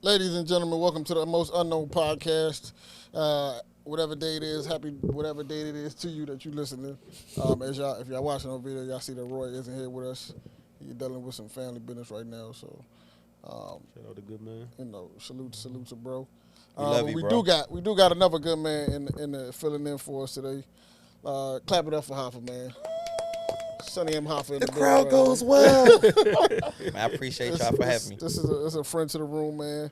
Ladies and gentlemen, welcome to the Most Unknown Podcast. Whatever day it is, happy whatever day it is to you that you listening. If y'all watching our video, y'all see that Roy isn't here with us. He's dealing with some family business right now, so shout out to good man. You know, salute to bro. We do got another good man in the filling in for us today. Clap it up for Hoffa, man. Sonny M. Hoffa. The crowd goes well. Man, I appreciate y'all for having me. This is a friend to the room, man.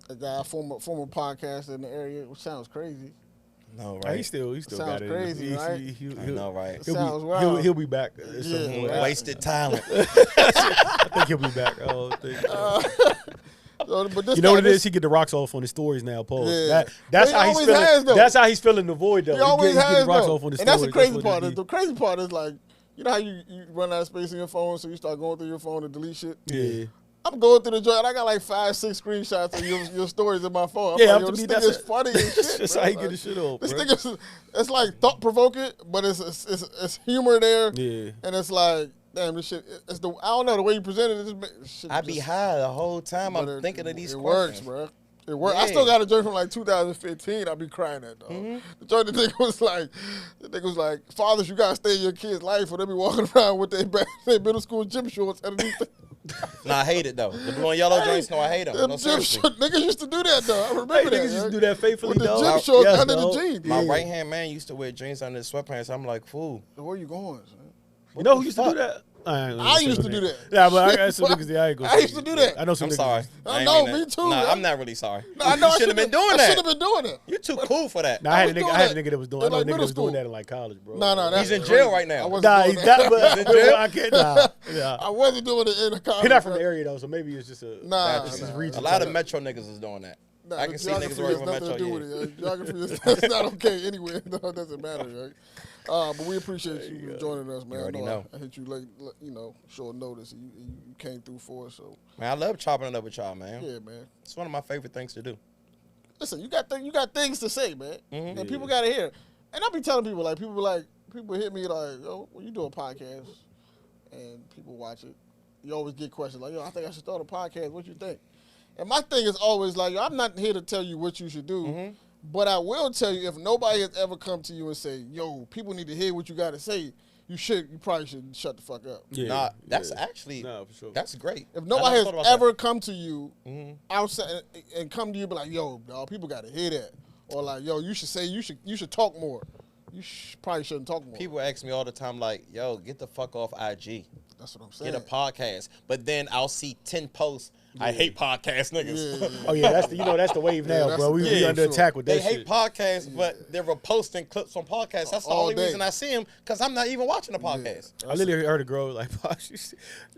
A guy, former podcaster in the area, which sounds crazy. No, right? He still sounds got it. Crazy, right? I know, right? He'll be back. Yeah, Wasted talent. I think he'll be back. But this you know guy, what it is? He get the rocks off on his stories now, Paul. Yeah. That's He how he's always feeling. has, though. That's how he's feeling the void, though. He always get has, the rocks though. off on his And that's stories. the crazy what part. it The crazy part is like, you know how you run out of space in your phone, so you start going through your phone to delete shit? Yeah. I'm going through the joint. I got like 5-6 screenshots of your stories in my phone. I'm Yeah, like, this thing is funny as shit. That's bro. how he get the shit off, This bro. thing is, it's like thought provoking, but it's humor there. Yeah. And it's like, damn, this shit. I don't know the way you presented it. This shit I be high the whole time. but I'm thinking of these It questions. works, bro. It works. Yeah. I still got a joint from like 2015. I be crying at, dog. The joint, the nigga was like, fathers, you gotta stay in your kids' life, or they be walking around with their middle school gym shorts underneath. No, I hate it though. The blue and yellow joints, no, I hate them. Them No, gym seriously. shorts, niggas used to do that, though. I remember that. Niggas used to do that faithfully, with the dog. gym shorts Yes, under dog. the jeans. My Yeah. right hand man used to wear jeans under his sweatpants. I'm like, fool. Where you going, son? You know who the used to fuck? do that? I used to do that. Yeah, but I got some niggas that I ain't gonna I say used to it. do that. I know some I'm niggas. sorry. I ain't know, mean me that. too, Nah, man. I'm not really sorry. I know You should have been doing I that. should have been doing it. You too cool for that. Nah, I had a was nigga. doing I had a that nigga that was doing. in, I know like, a nigga middle that was doing school. that in like college, bro. No, that's He's in crazy. jail right now. I wasn't Nah, doing he's that. not. But in jail? I can't. Nah, yeah. I wasn't doing it in the college. He's not from the area though, so maybe it's just a. Nah, it's just nah. region. A lot of Metro niggas is doing that. Nah, I the can see niggas geography working has with nothing to Metro. do Yeah. with it. Geography is that's not okay anyway. No, it doesn't matter, right? But we appreciate you joining us, man. You already I know. I hit you late, short notice. You came through for us, so Man, I love chopping it up with y'all, man. yeah, man. It's one of my favorite things to do. Listen, you got things to say, man, and people got to hear. And I be telling people people hit me like, yo, when you do a podcast and people watch it, you always get questions like, yo, I think I should start a podcast. What you think? And my thing is always like, yo, I'm not here to tell you what you should do, but I will tell you if nobody has ever come to you and say, yo, people need to hear what you got to say, you probably should shut the fuck up. Yeah, Nah, that's yeah. actually, Nah, for sure. that's great. If I nobody never has thought about ever come to you Mm-hmm. outside and come to you be like, yo, dog, people got to hear that. Or like, yo, you should talk more. You probably shouldn't talk more. People ask me all the time, like, yo, get the fuck off IG. That's what I'm saying. Get a podcast. But then I'll see 10 posts. I hate podcast niggas. Yeah. Oh yeah, that's the wave Yeah, now, that's bro. the We thing, under for attack with They that hate shit. podcasts, but they're reposting clips on podcasts. That's the All only day. reason I see them, because I'm not even watching a podcast. I literally heard a girl like,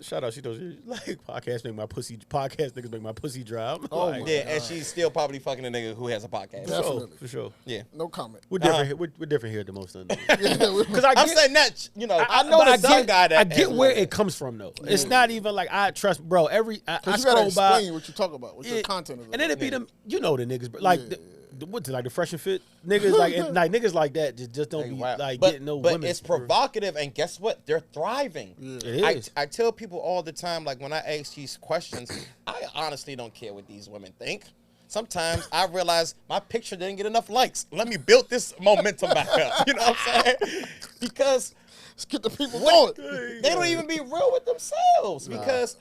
shout out, she knows like podcast niggas make my pussy dry. I'm Oh, like, my Yeah, and she's still probably fucking a nigga who has a podcast. Yeah. for sure, Definitely. for sure. Yeah. No comment. We're different. We're different here at the most unknown. Because I'm saying that, you know, I know but the some guy that I get has where one. it comes from though. It's not even like I trust, bro. I you gotta scroll by, explain what you talk about, what your content is. and then it be Yeah. them, you know, the niggas, bro. Like like the fresh and fit niggas, like and, like niggas like that just don't Hey, be wow. like but, getting no but women. it's provocative, and guess what? They're thriving. It is. I tell people all the time, like when I ask these questions, I honestly don't care what these women think. Sometimes I realize my picture didn't get enough likes. Let me build this momentum back up. You know what I'm saying? Because Let's get the people going. they don't even be real with themselves. Because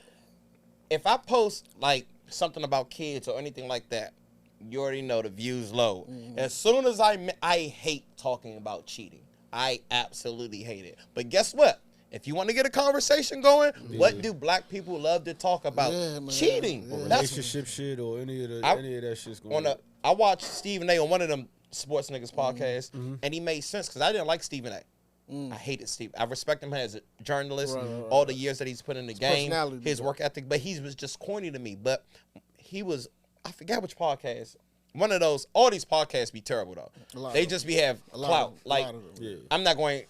if I post like something about kids or anything like that, you already know the views low. As soon as I hate talking about cheating. I absolutely hate it. But guess what? If you want to get a conversation going, what do black people love to talk about? Yeah, man. Cheating. Yeah. That's relationship shit or any of that shit's going on on. I watched Stephen A. on one of them sports niggas podcasts, and he made sense because I didn't like Stephen A. I hated Steve. I respect him as a journalist, all the years that he's put in the game, his work ethic, but he was just corny to me. But he was, I forget which podcast. One of those, all these podcasts be terrible though. They just have clout. Like, I'm not going,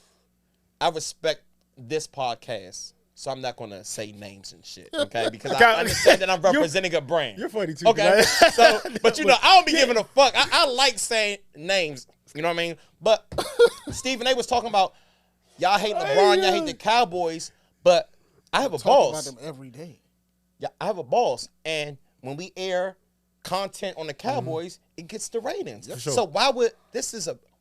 I respect this podcast, so I'm not going to say names and shit, okay? Because I understand that I'm representing a brand. You're funny too. Okay, so, but you know, I don't be giving a fuck. I like saying names, you know what I mean? But Stephen A. was talking about, y'all hate LeBron, y'all hate the Cowboys, but I have a Talk boss. about them every day. Yeah, I have a boss, and when we air content on the Cowboys, it gets the ratings. Sure. So why would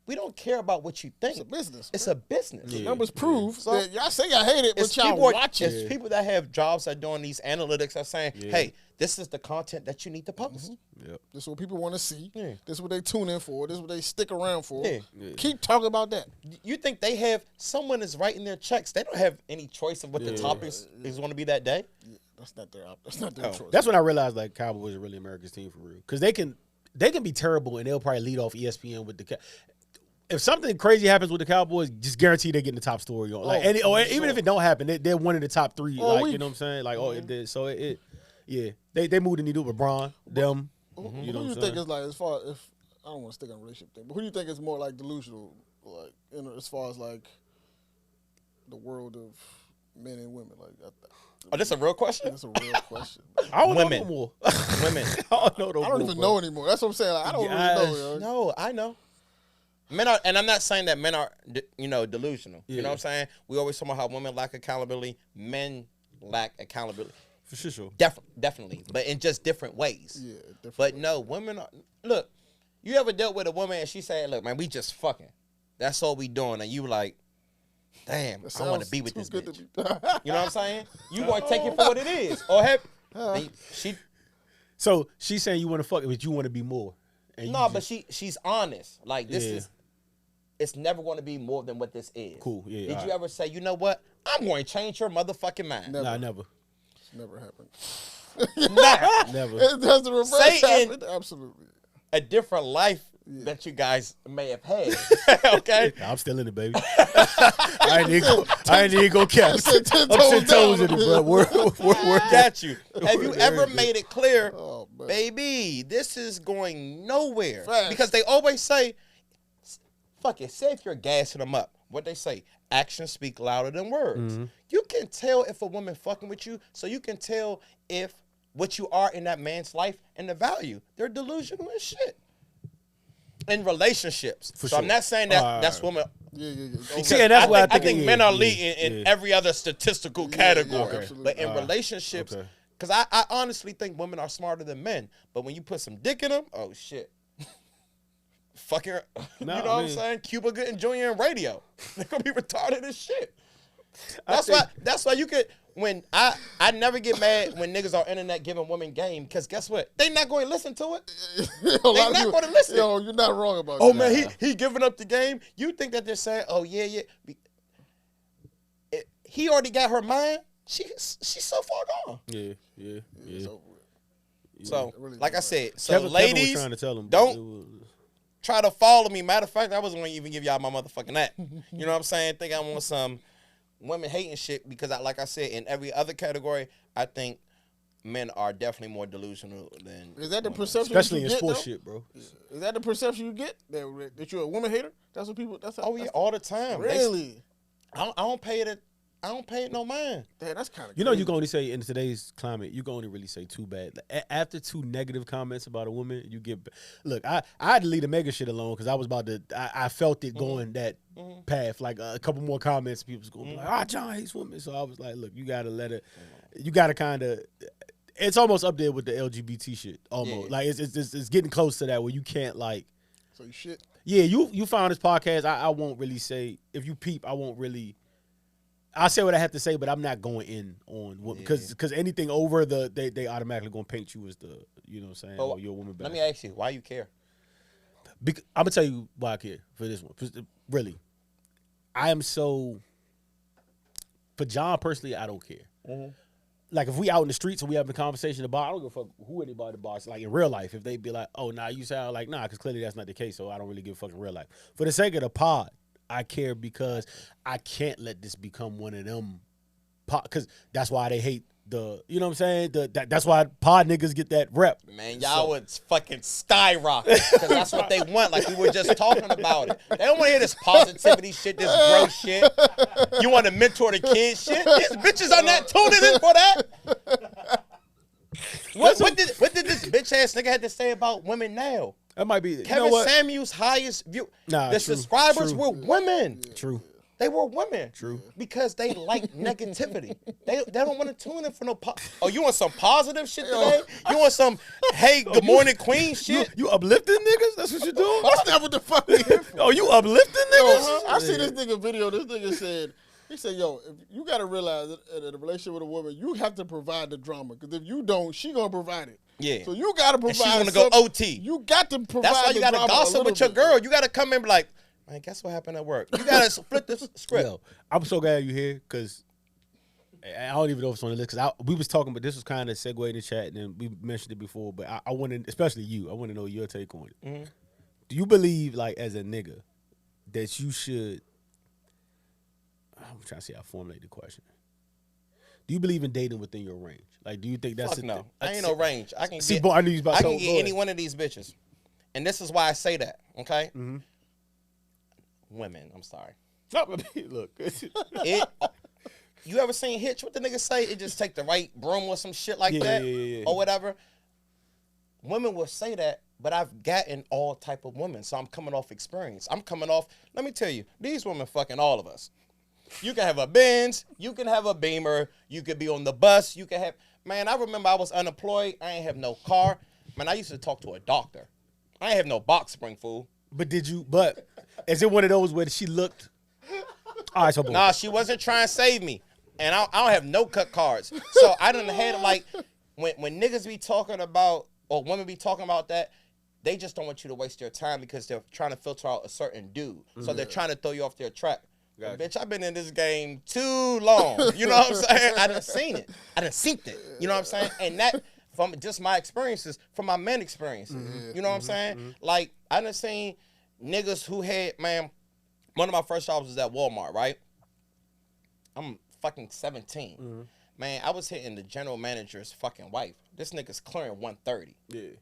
we don't care about what you think. It's a business. It's a business. The numbers prove that y'all say y'all hate it, but y'all watch it. It's people that have jobs that are doing these analytics are saying, hey, this is the content that you need to post. Yep. This is what people want to see. Yeah. This is what they tune in for. This is what they stick around for. Yeah. Keep talking about that. You think they have someone is writing their checks? They don't have any choice of what the topics is going to be that day. Yeah, that's not their choice. That's when I realized like Cowboys are really America's team for real, because they can be terrible and they'll probably lead off ESPN with the. If something crazy happens with the Cowboys, just guarantee they get in the top story on. Like, even if it don't happen, they're one of the top three. Like, you know what I'm saying? Like, it did. So they moved the needle with Braun, them. Who do you think is like, as far if I don't want to stick on a relationship thing, but who do you think is more like delusional, like as far as like the world of men and women? Like, that's a real question. That's a real question. I don't know no more. Women. I don't even know anymore. That's what I'm saying. Like, I don't really know. Yo. No, I know. Men are, and I'm not saying that men are, delusional. Yeah. You know what I'm saying? We always talk about how women lack accountability. Men lack accountability. For sure. Definitely. But in just different ways. Yeah, different. But no, women are, look, you ever dealt with a woman and she said, look, man, we just fucking. That's all we doing. And you like, damn, I want to be with this bitch. You know what I'm saying? You going to take it for what it is. Or So she's saying you want to fuck it, but you want to be more. But she's honest. Like, this is. It's never going to be more than what this is. Cool, yeah. Did you ever say, you know what? I'm going to change your motherfucking mind. Never. Nah, never. It's never happened. Never. It does the reverse happen. Absolutely. A different life that you guys may have had. Okay? Nah, I'm still in it, baby. I ain't even go cap. I'm 10 toes in it, bro. Word. Got you. Have you ever made it clear, baby, this is going nowhere? Fast. Because they always say, fuck it, say if you're gassing them up. What they say, actions speak louder than words. Mm-hmm. You can tell if a woman fucking with you, so you can tell if what you are in that man's life and the value. They're delusional as shit. In relationships. For so sure. I'm not saying that that's women. Yeah. See, and that's why I think men are leading in every other statistical category. Okay. But in relationships, because I honestly think women are smarter than men. But when you put some dick in them, oh shit. Fucking, you know what I'm saying? Cuba Gooding Jr. and radio. They're gonna be retarded as shit. That's why you could. When I never get mad when niggas on internet giving women game, because guess what? They not going to listen to it. They not going to listen. Yo, you're not wrong about that. Oh man, he giving up the game. You think that they're saying, oh yeah. He already got her mind. She's so far gone. Yeah. So, like I said, Kevin ladies, was trying to tell him, don't try to follow me. Matter of fact, I wasn't going to even give y'all my motherfucking app. You know what I'm saying? Think I want some women hating shit because, like I said, in every other category, I think men are definitely more delusional than. Is that the perception? Especially in sports shit, bro. Is that the perception you get that you're a woman hater? That's what people. All the time. Really? I don't pay it. I don't pay it no mind. Damn, that's kind of. You know, you can only say in today's climate, you can only really say too bad. After 2 negative comments about a woman, you get. Look, I had to leave the mega shit alone because I was about to. I felt it going that path. Like a couple more comments, people was going like, John hates women. So I was like, look, you gotta let it. You gotta kind of. It's almost up there with the LGBT shit. Almost like it's getting close to that where you can't like. So you shit. Yeah, you found this podcast. I won't really say if you peep. I won't really. I'll say what I have to say, but I'm not going in on what because anything over they automatically gonna paint you as the you know what I'm saying or you're a woman. Let me ask you, why you care? I'm gonna tell you why I care for this one. Really, I am so. For John personally, I don't care. Mm-hmm. Like if we out in the streets and we having a conversation about, I don't give a fuck who anybody the boss. Like in real life, if they be like, oh nah, you sound like nah, because clearly that's not the case. So I don't really give a fuck in real life. For the sake of the pod. I care because I can't let this become one of them, because that's why they hate the, you know what I'm saying? That's why pod niggas get that rep. Man, y'all would fucking skyrocket because that's what they want. Like we were just talking about it. They don't want to hear this positivity shit, this gross shit. You want to mentor the kids shit? These bitches are not tuning in for that. What did this bitch ass nigga have to say about women now? That might be Kevin Samuel's highest view. The subscribers were women. True. They were women. True. Because they like negativity. They don't want to tune in for no oh, you want some positive shit today? You want some hey, good morning, queen shit? You uplifting niggas? That's what you doing? That's not what the fuck we here for. Oh, you uplifting niggas? I see this nigga video. This nigga said, yo, if you got to realize that in a relationship with a woman, you have to provide the drama. Because if you don't, she going to provide it. Yeah. So you got to provide. And she's going to go OT. You got to provide. That's why you got to gossip with your girl. You got to come in and be like, man, guess what happened at work? You got to split the script. Yo, I'm so glad you're here because I don't even know if it's on the list. Because we was talking, but this was kind of segue in the chat, and then we mentioned it before. But I want to, especially you, I want to know your take on it. Mm-hmm. Do you believe, like, as a nigga, that you should? I'm trying to see how I formulate the question. Do you believe in dating within your range? Like, do you think that's no? I ain't no range. I can get, I can get any one of these bitches, and this is why I say that. Okay. Mm-hmm. Women, I'm sorry. Look, you ever seen Hitch? What the nigga say? It just take the right broom or some shit like that, or whatever. Women will say that, but I've gotten all type of women, so I'm coming off experience. I'm coming off. Let me tell you, these women fucking all of us. You can have a Benz, you can have a Beamer, you could be on the bus, you can have. Man, I remember I was unemployed. I ain't have no car. Man, I used to talk to a doctor. I ain't have no box spring, fool. But is it one of those where she looked? All right, so nah, she wasn't trying to save me. And I don't have no cut cards. So I done had, like, when niggas be talking about, or women be talking about that, they just don't want you to waste your time because they're trying to filter out a certain dude. So they're trying to throw you off their track. Gotcha. Bitch, I've been in this game too long. You know what I'm saying? I done seen it. I done seen it. You know what I'm saying? And that, from just my experiences, from my men experiences. Mm-hmm. You know what I'm saying? Mm-hmm. Like, I done seen niggas who had, man, one of my first jobs was at Walmart, right? I'm fucking 17. Mm-hmm. Man, I was hitting the general manager's fucking wife. This nigga's clearing 130. Yeah.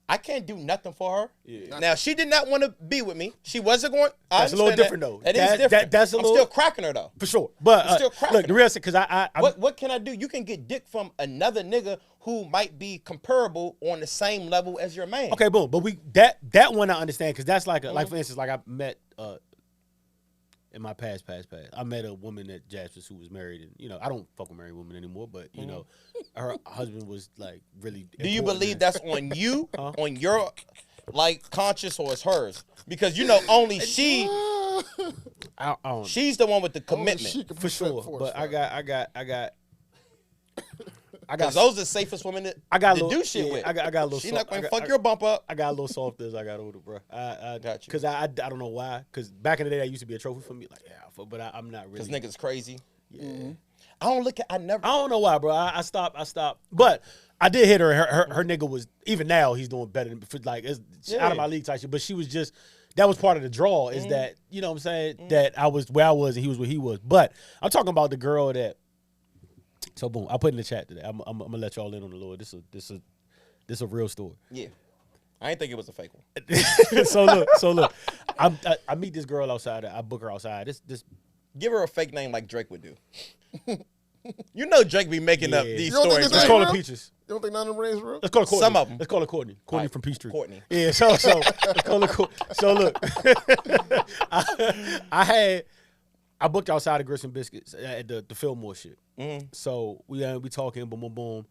I can't do nothing for her. Yeah. Now, she did not want to be with me. She wasn't going. That's a little different, though. That is different. I'm still cracking her, though. For sure. But I'm still cracking look, the real thing, because what can I do? You can get dick from another nigga who might be comparable on the same level as your man. Okay, boom. But that one I understand, because that's like, like, for instance, like I met, in my past, I met a woman at Jasper's who was married, and you know I don't fuck with married women anymore. But you know, her husband was like really. Do you believe that's on you, on your like conscience, or it's hers? Because you know only she. I don't, she's the one with the commitment for sure. But I got. Because those are the safest women to do shit with. I got a little. She's not going to fuck your bump up. I got a little soft as I got older, bro. I got you. Because I don't know why. Because back in the day, that used to be a trophy for me. Like, yeah, but I'm not really. Because niggas crazy. Yeah. Mm-hmm. I don't know why, bro. I stopped. But I did hit her. Her nigga was, even now, he's doing better than, like, it's out of my league type shit. But she was just, that was part of the draw, is that, you know what I'm saying, that I was where I was and he was where he was. But I'm talking about the girl that, so boom, I put in the chat today. I'm gonna let y'all in on the Lord. This a real story. Yeah, I ain't think it was a fake one. so look, I meet this girl outside. I book her outside. This give her a fake name like Drake would do. You know Drake be making up these stories. Let's call her Peaches. You don't think none of them names real? Let's call her Courtney. Some of them. Let's call her Courtney. Courtney from Peachtree. Courtney. Yeah. So let's call her Courtney. So look, I booked outside of Grits and Biscuits at the Fillmore shit. Mm-hmm. So we talking, boom, boom, boom.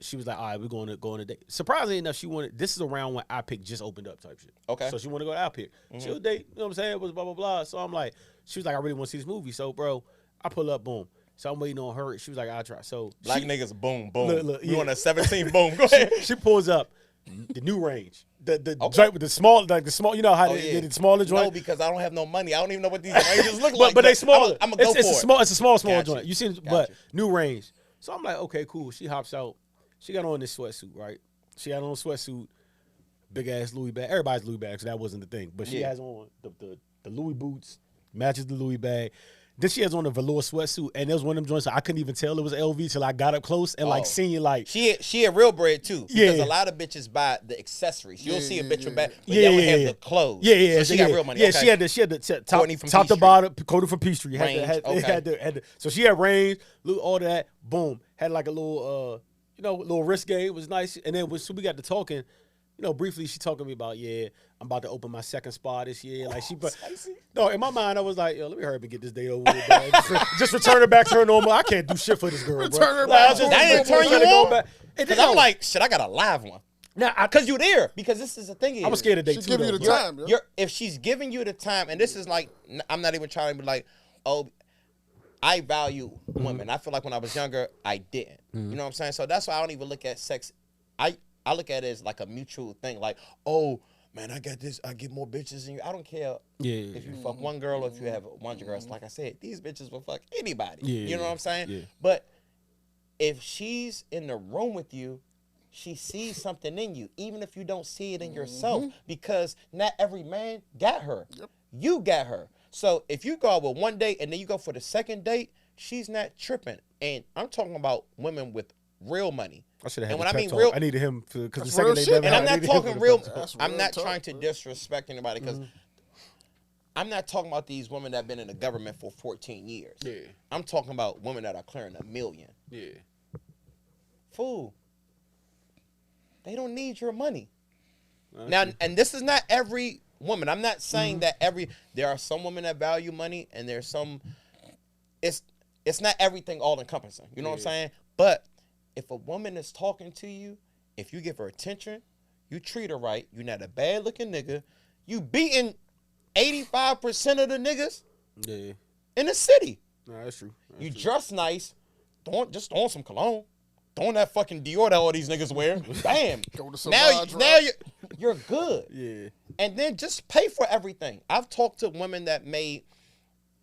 She was like, all right, we're going to go on a date. Surprisingly enough, she wanted, this is around when iPick just opened up type shit. Okay. So she wanted to go to iPick. Mm-hmm. She'll date, you know what I'm saying? It was blah, blah, blah. So I'm like, she was like, I really want to see this movie. So, bro, I pull up, boom. So I'm waiting on her. She was like, I'll try. So Black niggas, boom, boom. Look, you on a 17, boom. Go ahead. She pulls up the new range. The joint with the small, you know how they get the smaller joint? No, because I don't have no money. I don't even know what these ranges look like. But they smaller. I'm going to go for it. It's a small joint. You see, but new range. So I'm like, okay, cool. She hops out. She got on this sweatsuit, right? She had on a sweatsuit, big ass Louis bag. Everybody's Louis bag, so that wasn't the thing. But she has on the Louis boots, matches the Louis bag. Then she has on a velour sweatsuit, and there was one of them joints, so I couldn't even tell it was LV till I got up close and like seeing like she a real bread too. Because a lot of bitches buy the accessories. You'll see a bitch with back, but they don't have the clothes. So she got real money. Yeah, okay. she had the top to bottom, Courtney from Peachtree. So she had range, all that. Boom, had like a little little wrist game. It was nice. And then so we got to talking. briefly she talking to me about, I'm about to open my second spa this year. Like no, in my mind I was like, yo, let me hurry up and get this day over with, bro. Just return her back to her normal. I can't do shit for this girl, bro. Return her back. That didn't turn you on? Because I'm like, shit, I got a live one. Now, because you're there. Because this is the thing. I was scared of day 2. She give you the time. If she's giving you the time, and this is like, I'm not even trying to be like, oh, I value women. I feel like when I was younger, I didn't. You know what I'm saying? So that's why I don't even look at sex. I look at it as like a mutual thing. Like, oh, man, I got this. I get more bitches than you. I don't care if you fuck one girl or if you have a bunch of girls. Like I said, these bitches will fuck anybody. You know what I'm saying? Yeah. But if she's in the room with you, she sees something in you, even if you don't see it in yourself, because not every man got her. Yep. You got her. So if you go out with one date and then you go for the second date, she's not tripping. And I'm talking about women with real money. I should have had. And when I mean talk. real, I needed him because the real second shit. date. And I'm not talking real. I'm not talk, trying to disrespect anybody because I'm not talking about these women that have been in the government for 14 years. Yeah. I'm talking about women that are clearing $1 million. Yeah. Fool. They don't need your money. Now, and this is not every woman. I'm not saying that there are some women that value money and there's some, it's not everything all encompassing. You know what I'm saying? But if a woman is talking to you, if you give her attention, you treat her right, you're not a bad looking nigga, you beating 85% of the niggas in the city. No, that's true. You dress nice, just throwing some cologne. Throwing that fucking Dior that all these niggas wear. Bam. Now you're good. Yeah. And then just pay for everything. I've talked to women that made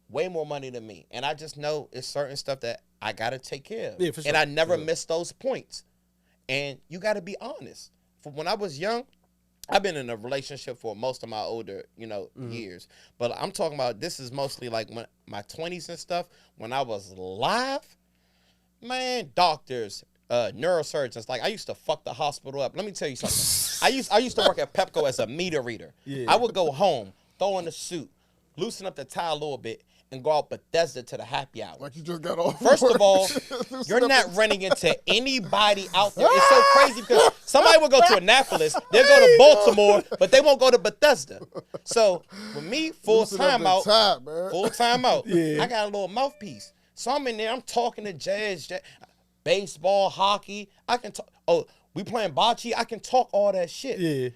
way more money than me. And I just know it's certain stuff that I got to take care of. Yeah, for sure. And I never miss those points. And you got to be honest. When I was young, I've been in a relationship for most of my older, years. But I'm talking about this is mostly like my 20s and stuff. When I was live, man, doctors, neurosurgeons. Like I used to fuck the hospital up. Let me tell you something. I used to work at Pepco as a meter reader. Yeah. I would go home, throw in a suit, loosen up the tie a little bit, and go out Bethesda to the happy hour. Like you just got off. First of all, you're not running into anybody out there. It's so crazy because somebody will go to Annapolis, they'll go to Baltimore, but they won't go to Bethesda. So with me, full time out, I got a little mouthpiece. So I'm in there, I'm talking to Jazz, baseball, hockey. I can talk. Oh, we playing bocce. I can talk all that shit. Yeah.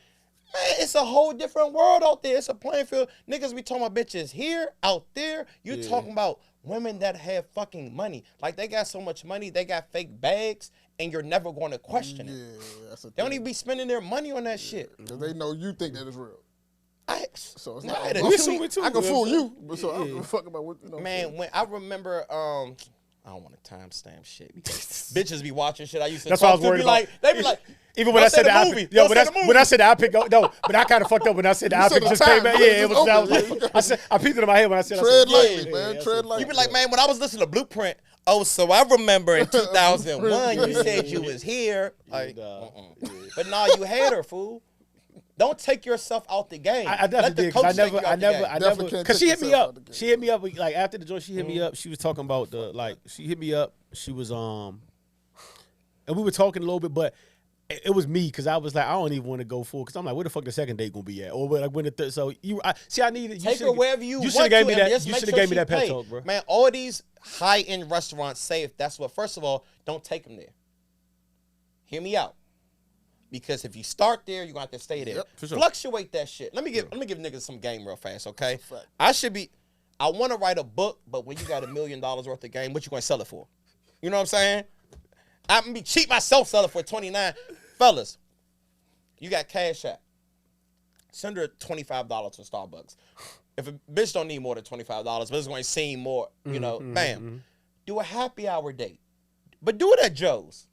Man, it's a whole different world out there. It's a playing field. Niggas be talking about bitches here, out there. You talking about women that have fucking money. Like they got so much money, they got fake bags, and you're never going to question it. That's a thing. They don't even be spending their money on that shit. Because they know you think that it's real. So it's not. I can fool you, but so I don't give a fuck about what Man, when I remember, I don't want to timestamp shit because bitches be watching shit. I used to That's talk what I was to worried be about. like, they be like, even when I said the movie, when I said the outpick, no, but I kind of fucked up when I said the outpick just came back. Yeah, it was. I peeped it in my head when I said. Tread lightly, man. Tread lightly. You be like, man, when I was listening to Blueprint, so I remember in 2001 you said you was here, like, but nah, you had her, fool. Don't take yourself out the game. I definitely did. I never, because she hit me up. She hit me up, like, after the joint, she hit me up. She was talking about she hit me up. She was, and we were talking a little bit, but it was me, because I was like, I don't even want to go full, because I'm like, where the fuck the second date gonna be at? Or like when the so I needed take her wherever you want. You should have gave me that. You should have gave me that pep talk, bro. Man, all these high end restaurants say if that's what. First of all, don't take them there. Hear me out. Because if you start there, you're gonna have to stay there. Yep, for sure. Fluctuate that shit. Let me give niggas some game real fast, okay? I want to write a book, but when you got $1 million worth of game, what you gonna sell it for? You know what I'm saying? I'm gonna be cheap myself, sell it for 29. Fellas, you got Cash App. Send her $25 to Starbucks. If a bitch don't need more than $25, but it's gonna seem more, bam. Do a happy hour date. But do it at Joe's.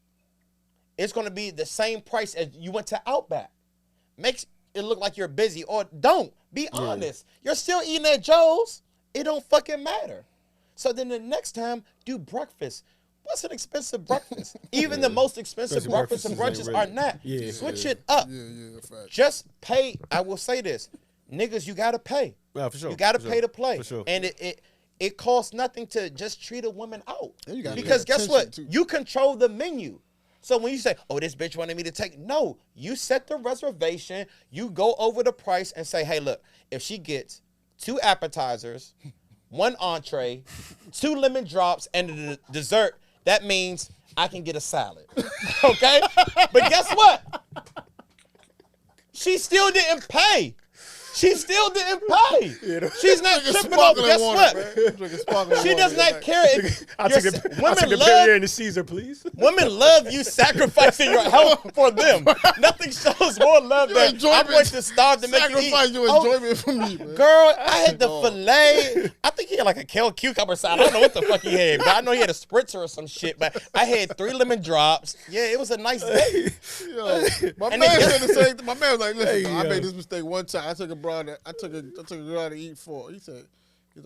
It's going to be the same price as you went to Outback. Makes it look like you're busy, or don't. Be honest. You're still eating at Joe's. It don't fucking matter. So then the next time, do breakfast. What's an expensive breakfast? Even the most expensive breakfasts and brunches are not. Switch it up. Fact. Just pay. I will say this. Niggas, you got to pay. Yeah, for sure. You got to pay to play. For sure. And it costs nothing to just treat a woman out. Yeah, because guess what? You control the menu. So when you say, oh, this bitch wanted me to take, no, you set the reservation, you go over the price and say, hey, look, if she gets 2 appetizers, 1 entree, 2 lemon drops, and the dessert, that means I can get a salad. Okay? But guess what? She still didn't pay. She's not tripping off. Guess what? She does not care if I'll take the Perrier and the Caesar, please. Women love you sacrificing your health for them. Nothing shows more love than I'm going to starve to make you eat. Sacrifice your enjoyment for me, man. Girl, I had the filet. I think he had like a kale cucumber salad. I don't know what the fuck he had, but I know he had a spritzer or some shit. But I had 3 lemon drops. Yeah, it was a nice day. Yo, my man said the same thing. My man was like, listen, I made this mistake one time. I took a girl out to eat for. He said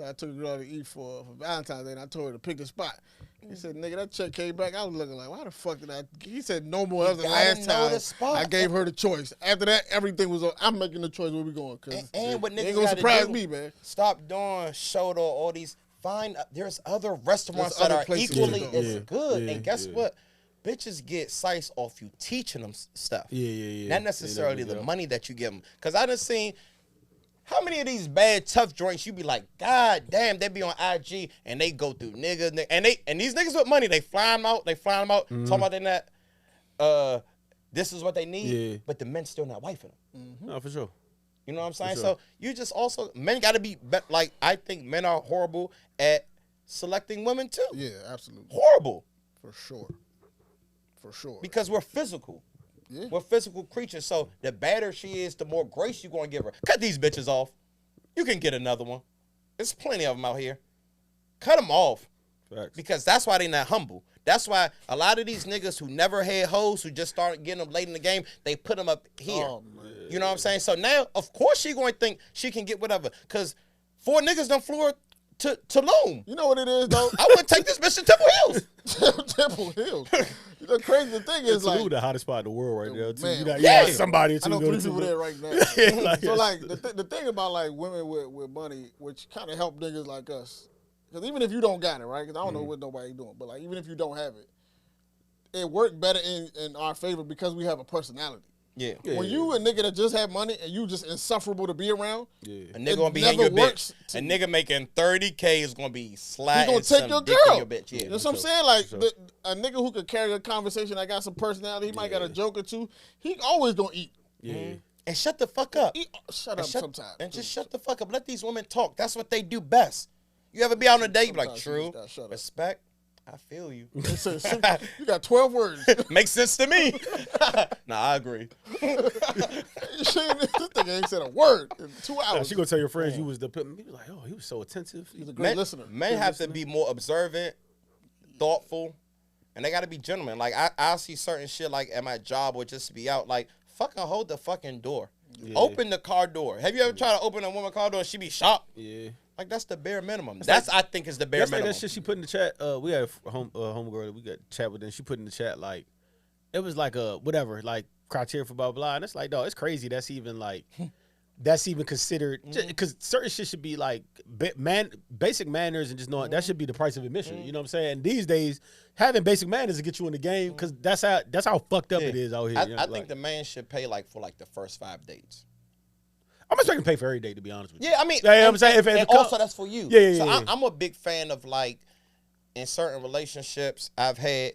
I took a girl out to eat for Valentine's Day, and I told her to pick the spot. He said, nigga, that check came back. I was looking like, why the fuck did I? He said, no more. That was the last time I gave her the choice. After that, everything was on. I'm making the choice where we going. And what niggas ain't gonna surprise me, man. Stop doing shoulder all these. There's other restaurants that are equally as good. And guess what? Bitches get size off you teaching them stuff. Yeah. Not necessarily the money that you give them. Because I done seen how many of these bad, tough joints you be like, God damn, they be on IG and they go through niggas. And these niggas with money, they fly them out. Talking about they not, this is what they need. Yeah. But the men still not wifing them. No, for sure. You know what I'm saying? Sure. So you just also, men got to be, like, I think men are horrible at selecting women too. Yeah, absolutely. Horrible. For sure. Because we're physical. Yeah. We're physical creatures. So the better she is, the more grace you're going to give her. Cut these bitches off. You can get another one. There's plenty of them out here. Cut them off. Facts. Because that's why they not humble. That's why a lot of these niggas who never had hoes, who just started getting them late in the game, they put them up here. Oh, man. You know what I'm saying? So now, of course, she going to think she can get whatever. Because 4 niggas done flew her to Tulum. You know what it is, though? I wouldn't take this bitch to Temple Hills. Temple Hills. The crazy thing is, like, the hottest spot in the world right now. Too. Man, You got somebody. I know 3 people there right now. So, like, the thing about, like, women with money, which kind of help niggas like us, because even if you don't got it, right? Because I don't know what nobody doing, but, like, even if you don't have it, it worked better in our favor because we have a personality. Yeah. When you a nigga that just have money and you just insufferable to be around, a nigga gonna be in your bitch. A nigga making $30K is gonna be sliding. He gonna take your girl. Your bitch. Yeah, you know what I'm saying? Like a nigga who could carry a conversation, that got some personality, he might got a joke or two. He always gonna eat. Yeah. And shut the fuck up. Shut up sometimes. And just shut the fuck up. Let these women talk. That's what they do best. You ever be out on a date, you be like, true, respect. I feel you. You got 12 words. Makes sense to me. Nah, I agree. This thing ain't said a word in 2 hours. She gonna tell your friends you was the pimp. You be like, oh, he was so attentive. He's a great listener. Men have to be more observant, thoughtful, and they got to be gentlemen. Like I see certain shit like at my job or just be out like fucking hold the fucking door. Yeah. Open the car door. Have you ever tried to open a woman's car door and she be shocked? Yeah. Like, that's the bare minimum. That's I think, is the bare minimum. Like that shit she put in the chat. We had a homegirl that we got chat with, and she put in the chat, like, it was like a, whatever, like, criteria for blah, blah. And it's like, dog, it's crazy. That's even, like, that's even considered, because certain shit should be, like, basic manners and just knowing, that should be the price of admission. You know what I'm saying? And these days, having basic manners to get you in the game, because that's how fucked up it is out here. I think the man should pay, like, for, like, the first 5 dates. I'm expecting to pay for every day, to be honest with you. Yeah, I mean, I'm saying, if also that's for you. Yeah. So I'm a big fan of, like, in certain relationships, I've had,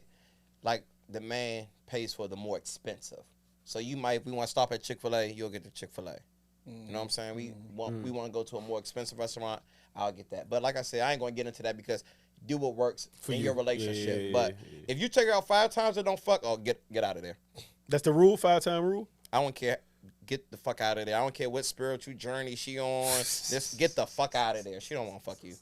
like, the man pays for the more expensive. So if we want to stop at Chick-fil-A, you'll get the Chick-fil-A. You know what I'm saying? We want to go to a more expensive restaurant, I'll get that. But like I said, I ain't going to get into that because do what works in your relationship. But if you take her out 5 times and don't fuck, get out of there. That's the rule, 5-time rule? I don't care. Get the fuck out of there. I don't care what spiritual journey she on. Just get the fuck out of there. She don't want to fuck you.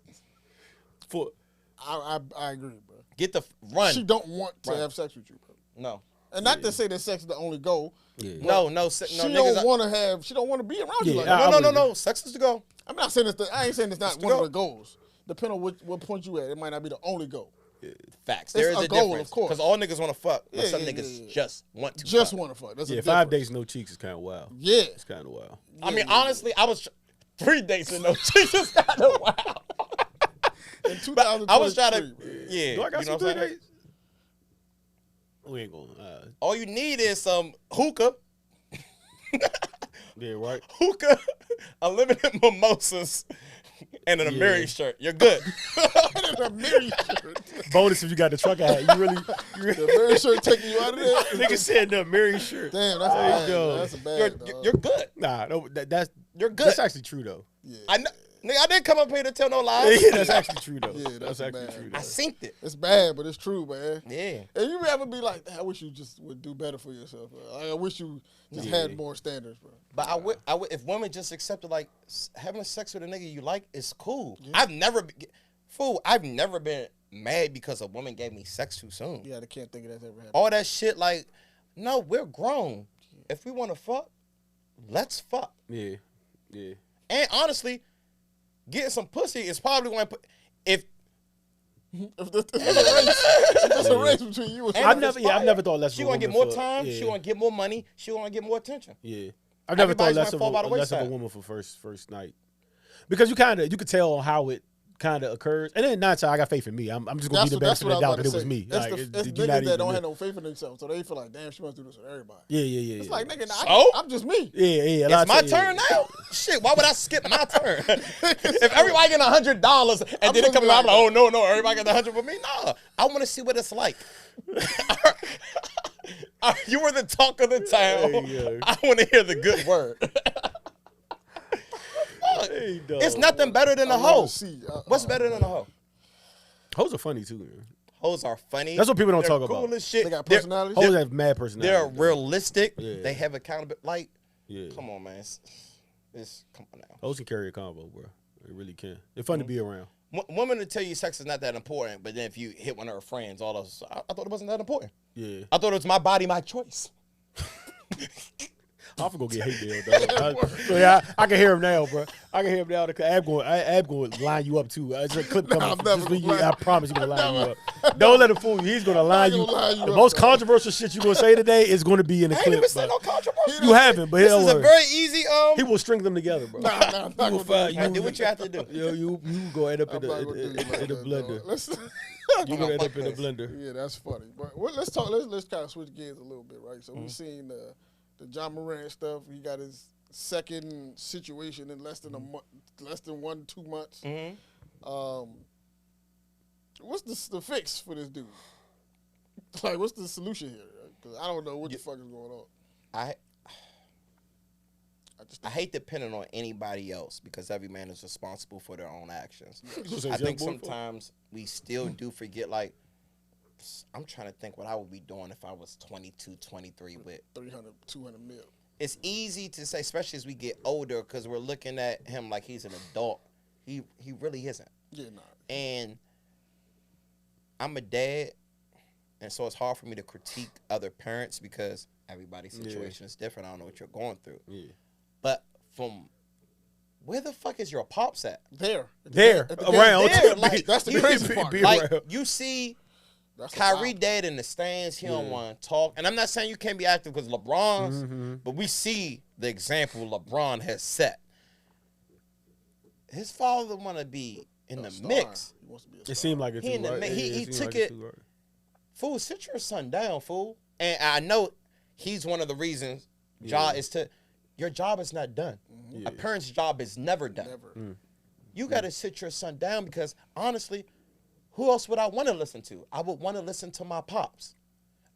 I agree, bro. Get the run. She don't want to have sex with you, bro. No. And not to say that sex is the only goal. Yeah. No. She don't want to She don't want to be around you. Like no. Sex is the goal. I'm not saying I ain't saying it's not one of the goals. Depending on what point you at, it might not be the only goal. Facts. There is a goal, difference. Of course. Because all niggas want to fuck, but some niggas just want to just want to fuck. That's 5 dates, no cheeks is kind of wild. Yeah. It's kind of wild. I mean, honestly, I was 3 dates and no cheeks is kind of wild. In 2023. I was trying to, Do I got some 3 dates? We ain't gonna. All you need is some hookah. Yeah, right. Hookah, unlimited mimosas, and an Amiri shirt. You're good. An Amiri shirt. Bonus if you got the trucker hat. You really the Amiri shirt taking you out of there. Nigga said the Amiri shirt. Damn, that's bad. That's a bad. You're good. Nah, no, that's you're good. That's actually true though. Yeah. I know. Nigga, I didn't come up here to tell no lies. Yeah, that's actually true though. Yeah, that's actually bad. true. Though. I synced it. It's bad, but it's true, man. Yeah. And you ever be like, I wish you just would do better for yourself. Like, I wish you just had more standards, bro. But I would, if women just accepted like having sex with a nigga you like is cool. Yeah. I've never been mad because a woman gave me sex too soon. Yeah, I can't think of that ever happened. All that shit, like, no, we're grown. If we want to fuck, let's fuck. Yeah, yeah. And honestly, getting some pussy is probably going to put if there's a race between you and I've never thought less. She gonna get more time. Yeah. She gonna get more money. She gonna get more attention. Yeah, I've never thought less of a woman for first night because you could tell how it kind of occurs, and then 9 times I got faith in me. I'm just gonna be the benefit of the doubt that it was me. It's niggas that don't have no faith in themselves, so they feel like, damn, she must do this with everybody. Yeah. It's like, nigga, I'm just me. Yeah. It's my turn now. Shit, why would I skip my turn? If everybody getting $100 and then it come out, I'm like, oh no, everybody got $100 for me. Nah, I want to see what it's like. You were the talk of the town. I want to hear the good word. It's nothing better than a hoe. What's better than a hoe? Hoes are funny too, man. Hoes are funny. That's what people don't talk cool about. As shit. They got personalities. Hoes have mad personalities. They're realistic. Yeah. They have accountability. Like, come on, man. Come on now. Hoes can carry a combo, bro. They really can. They're fun to be around. Women will tell you sex is not that important, but then if you hit one of her friends, all those, I thought it wasn't that important. Yeah. I thought it was my body, my choice. I'm gonna get hate mail, dog. So yeah, I can hear him now, bro. I can hear him now. Ab going to line you up too. It's a clip coming. I promise he's gonna line you up. Don't let him fool you. He's gonna line you. The most controversial shit you gonna say today is gonna be in the clip. I ain't even said no controversial. You haven't, but this is a very easy. He will string them together, bro. You do what you have to do. Yo, you go end up in the blender. You gonna end up in the blender. Yeah, that's funny. But let's talk. Let's kind of switch gears a little bit, right? So we've seen the John Morant stuff. He got his second situation in less than 1-2 months. What's the fix for this dude? Like, what's the solution here? Because I don't know what the fuck is going on. I hate depending on anybody else because every man is responsible for their own actions. I think sometimes we still do forget, like, I'm trying to think what I would be doing if I was 22, 23 with 300, 200 mil. It's easy to say, especially as we get older, because we're looking at him like he's an adult. He really isn't. Yeah, nah. And I'm a dad, and so it's hard for me to critique other parents because everybody's situation is different. I don't know what you're going through. Yeah. But from where the fuck is your pops at? There. Around. Like, that's the crazy part. Like, you see Kyrie dead in the stands. He don't want to talk. And I'm not saying you can't be active because LeBron's, but we see the example LeBron has set. His father want to be in the mix. He wants to be a star. It seemed like it too, right? He took it. Fool, sit your son down, fool. And I know he's one of the reasons your job is not done. Yeah. A parent's job is never done. Never. You got to sit your son down because, honestly, who else would I want to listen to? I would want to listen to my pops.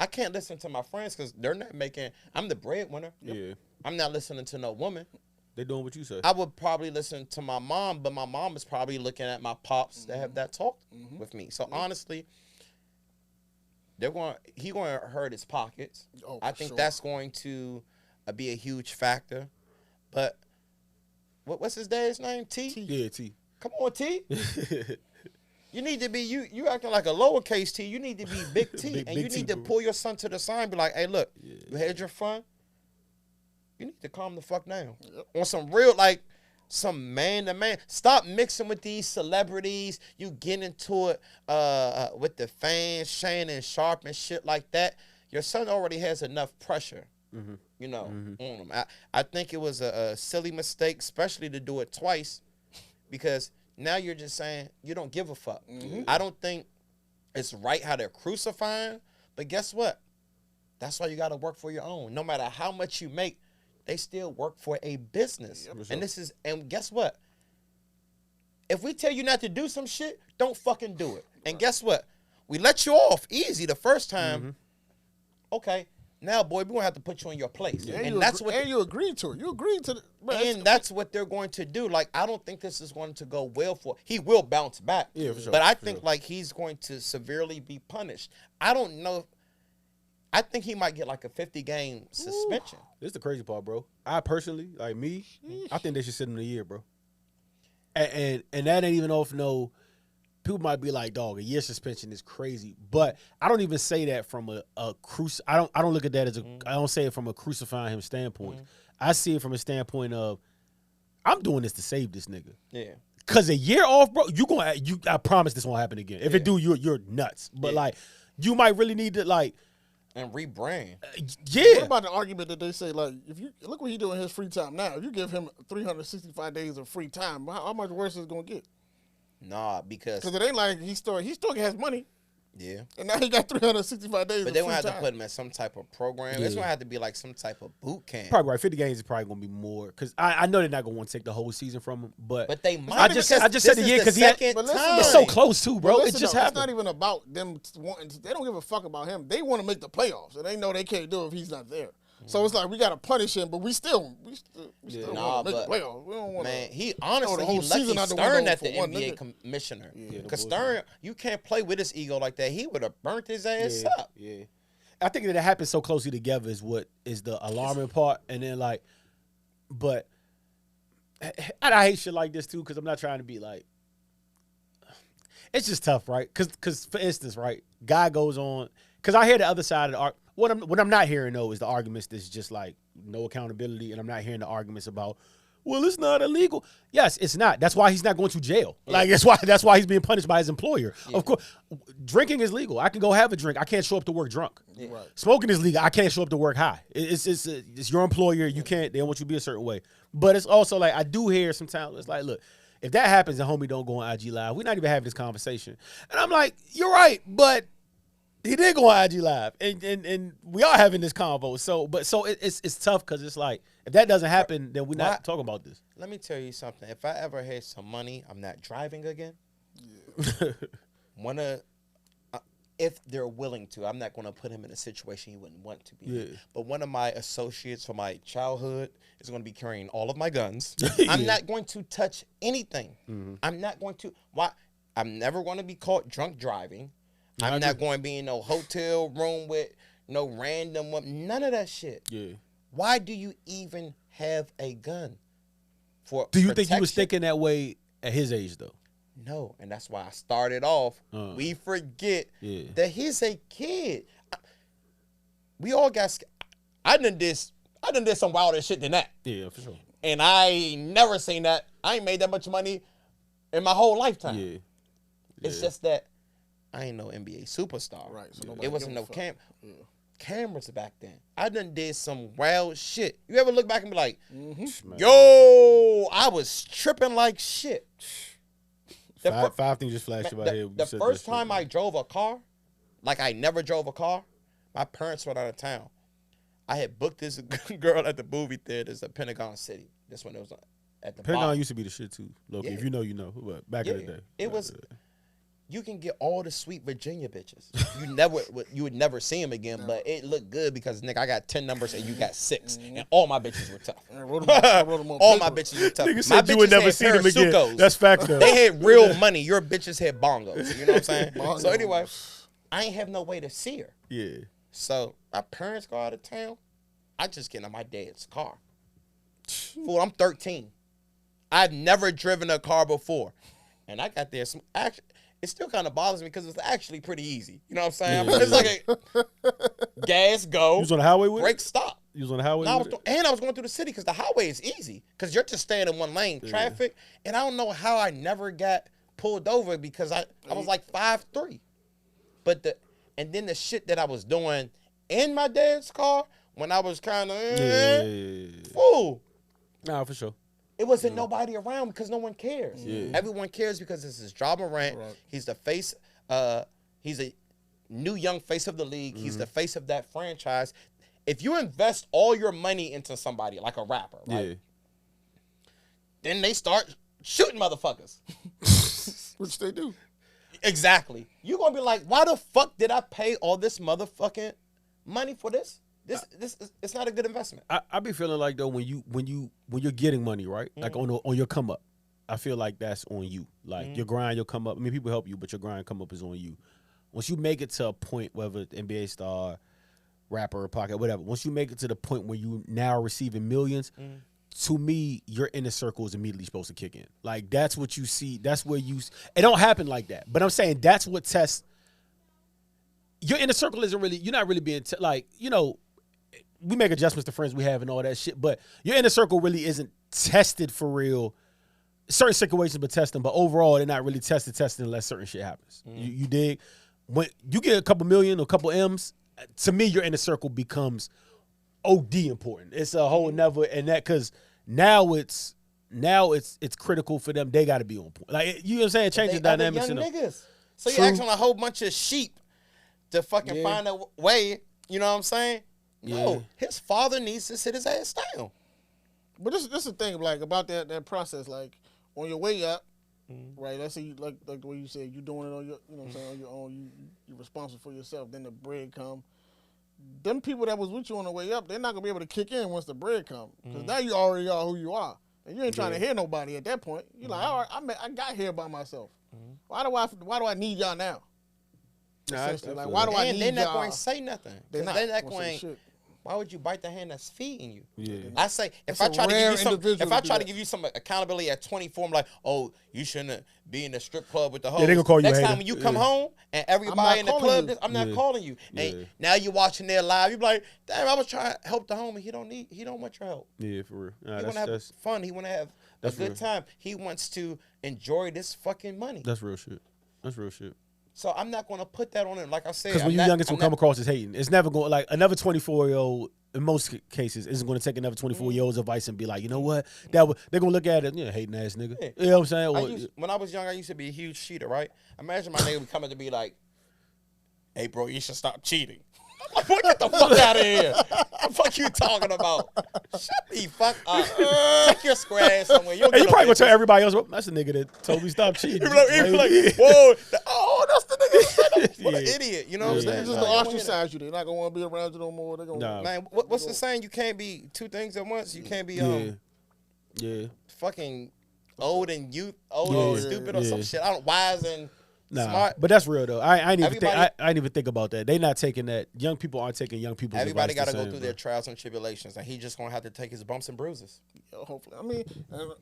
I can't listen to my friends because they're not making – I'm the breadwinner. Yeah. I'm not listening to no woman. They doing what you say. I would probably listen to my mom, but my mom is probably looking at my pops that have that talk with me. So, honestly, he going to hurt his pockets. Oh, I think that's going to be a huge factor. But what's his dad's name? T? Yeah, T. Come on, T. You need to be you acting like a lowercase T. You need to be big T, and you need to pull your son to the side and be like, "Hey, look, you had your fun. You need to calm the fuck down on some real, like, some man to man. Stop mixing with these celebrities. You get into it with the fans, Shannon Sharp and shit like that. Your son already has enough pressure, you know, on him. I think it was a silly mistake, especially to do it twice, because now you're just saying you don't give a fuck. I don't think it's right how they're crucifying, but guess what? That's why you got to work for your own. No matter how much you make, they still work for a business. And guess what? If we tell you not to do some shit, don't fucking do it. And guess what? We let you off easy the first time. Okay. Now, boy, we're going to have to put you in your place. Yeah, and you agreed to it. You agreed to it. That's what they're going to do. Like, I don't think this is going to go well for... He will bounce back. Yeah, for sure. But I think, like, he's going to severely be punished. I don't know. I think he might get, like, a 50-game suspension. This is the crazy part, bro. I personally, like me, I think they should sit him a year, bro. And that ain't even off no... People might be like, dog, a year suspension is crazy. But I don't even say that from a I don't look at that as I don't say it from a crucifying him standpoint. I see it from a standpoint of I'm doing this to save this nigga. Yeah. Cause a year off, bro, I promise this won't happen again. If it do, you're nuts. But like you might really need to like and rebrand. What about the argument that they say, like, if you look what he doing in his free time now, if you give him 365 days of free time, how much worse is it gonna get? Nah, because it ain't like he still has money. Yeah. And now he got 365 days. But they gonna have to put him in some type of program. Yeah. It's gonna have to be like some type of boot camp. Probably right. 50 games is probably gonna be more because I know they're not gonna want to take the whole season from him. But they might. I just said the year because it's so close too, bro. It just happened. It's not even about them wanting. They don't give a fuck about him. They want to make the playoffs, and they know they can't do it if he's not there. So it's like we gotta punish him, but we still want to make the playoffs. We don't want to. Man, he honestly he lucky Stern at the NBA commissioner. Because Stern, you can't play with his ego like that. He would have burnt his ass up. Yeah, I think that it happens so closely together is what is the alarming part, and then like, but I hate shit like this too because I'm not trying to be like. It's just tough, right? Because for instance, right, guy goes on because I hear the other side of the argument. What I'm not hearing though is the arguments that's just like no accountability, and I'm not hearing the arguments about, well, it's not illegal. Yes, it's not. That's why he's not going to jail. Yeah. Like that's why he's being punished by his employer. Yeah. Of course, drinking is legal. I can go have a drink. I can't show up to work drunk. Yeah. Right. Smoking is legal. I can't show up to work high. It's your employer. You can't. They want you to be a certain way. But it's also like I do hear sometimes it's like, look, if that happens and homie don't go on IG Live, we're not even having this conversation. And I'm like, you're right, but. He did go on IG Live, and we are having this convo. So it's tough because it's like if that doesn't happen, then we're not talking about this. Let me tell you something. If I ever had some money, I'm not driving again. Yeah. If they're willing to, I'm not going to put him in a situation he wouldn't want to be. Yeah. But one of my associates from my childhood is going to be carrying all of my guns. I'm not going to touch anything. Mm-hmm. I'm not going to. Why? I'm never going to be caught drunk driving. I'm not going to be in no hotel room with no random woman. None of that shit. Yeah. Why do you even have a gun? Do you think he was thinking that way at his age, though? No, and that's why I started off. We forget that he's a kid. We all got. I done did some wilder shit than that. Yeah, for sure. And I ain't never seen that. I ain't made that much money in my whole lifetime. Yeah. It's just that. I ain't no NBA superstar. Right. So it wasn't no cameras back then. I done did some wild shit. You ever look back and be like, yo, I was tripping like shit. Five things just flashed in my head. The first time I drove a car, like I never drove a car, my parents went out of town. I had booked this girl at the movie theaters at Pentagon City. This one, it was at the Pentagon bottom. Used to be the shit too, Loki. If you know, you know. But back in the day. It was... You can get all the sweet Virginia bitches. You would never see them again, but it looked good because, nigga, I got 10 numbers and you got 6, and all my bitches were tough. All my bitches were tough. Nigga said you would never see them again. That's fact, though. They had real money. Your bitches had bongos. You know what I'm saying? So anyway, I ain't have no way to see her. Yeah. So my parents go out of town. I just get in my dad's car. Fool, I'm 13. I've never driven a car before, and I got there some action. It still kind of bothers me because it's actually pretty easy. You know what I'm saying? Yeah. It's like a gas, go. You was on the highway with brake, stop. You was on the highway with it? And I was going through the city because the highway is easy because you're just staying in one lane, traffic. And I don't know how I never got pulled over because I was like 5'3". But then the shit that I was doing in my dad's car when I was kind of, fool. Nah, for sure. It wasn't nobody around because no one cares. Yeah. Everyone cares because it's his job and rant. Right. He's the face. He's new young face of the league. He's the face of that franchise. If you invest all your money into somebody like a rapper, right? Then they start shooting motherfuckers. Which they do. Exactly. You're gonna be like, why the fuck did I pay all this motherfucking money for this? It's not a good investment. I be feeling like though when you're getting money, right? Like on your come up, I feel like that's on you. Like your grind, your come up. I mean, people help you, but your grind come up is on you. Once you make it to a point, whether it's NBA star, rapper, pocket, whatever. Once you make it to the point where you now receiving millions, to me, your inner circle is immediately supposed to kick in. Like that's what you see. That's where you. It don't happen like that. But I'm saying that's what tests. Your inner circle isn't really. You're not really being like we make adjustments to friends we have and all that shit. But your inner circle really isn't tested for real. Certain situations, but testing. But overall, they're not really tested unless certain shit happens. You dig? When you get a couple million or a couple M's. To me, your inner circle becomes OD important. It's a whole never and that because now it's critical for them. They got to be on point. Like you know what I'm saying? Change the dynamics. Young niggas. So you're asking a whole bunch of sheep to fucking find a way. You know what I'm saying? No, his father needs to sit his ass down. But this is the thing, like about that process. Like on your way up, right? Let's say you, like the way you said, you doing it on your, you know what I'm saying, on your own. You're responsible for yourself. Then the bread come. Them people that was with you on the way up, they're not gonna be able to kick in once the bread come, because now you already are who you are, and you ain't trying to hear nobody at that point. You're like, all right, I got here by myself. Why do I need y'all now? Like, why do I need y'all? They're not going to say nothing. They're not going. Shit. Why would you bite the hand that's feeding you? Yeah. I say if I try to give you some accountability at 24, I'm like, oh, you shouldn't be in the strip club with the hoes. Yeah, they gonna call you Next a time hater. when you come home and everybody in the club, I'm not calling you. And now you're watching their live. You be like, damn, I was trying to help the homie. He don't want your help. Yeah, for real. Nah, he want to have fun. He want to have a good time. He wants to enjoy this fucking money. That's real shit. So I'm not going to put that on him. Like I said, because when you youngest will come across as hating, it's never going like another 24-year-old. In most cases, isn't going to take another 24-year-old's advice and be like, you know what? They're going to look at it, hating ass nigga. Yeah. You know what I'm saying? When I was young, I used to be a huge cheater, right? Imagine my nigga coming to be like, hey, bro, you should stop cheating. I'm like, boy, get the fuck out of here. What the fuck you talking about? Shut the fuck up. Take your square ass somewhere. You probably going to tell everybody else, well, that's the nigga that told me stop cheating. He'd be like, whoa, that's the nigga. What an idiot. You know what I'm saying? Just to ostracize you. They're not going to want to be around you no more. They're gonna, man, what's the saying? You can't be two things at once. You can't be fucking old and stupid or some shit. Wise and smart. But that's real though. I didn't even think about that. They not taking that. Young people aren't taking young people's advice. Everybody got to go through their trials and tribulations, and he just gonna have to take his bumps and bruises. Hopefully, I mean,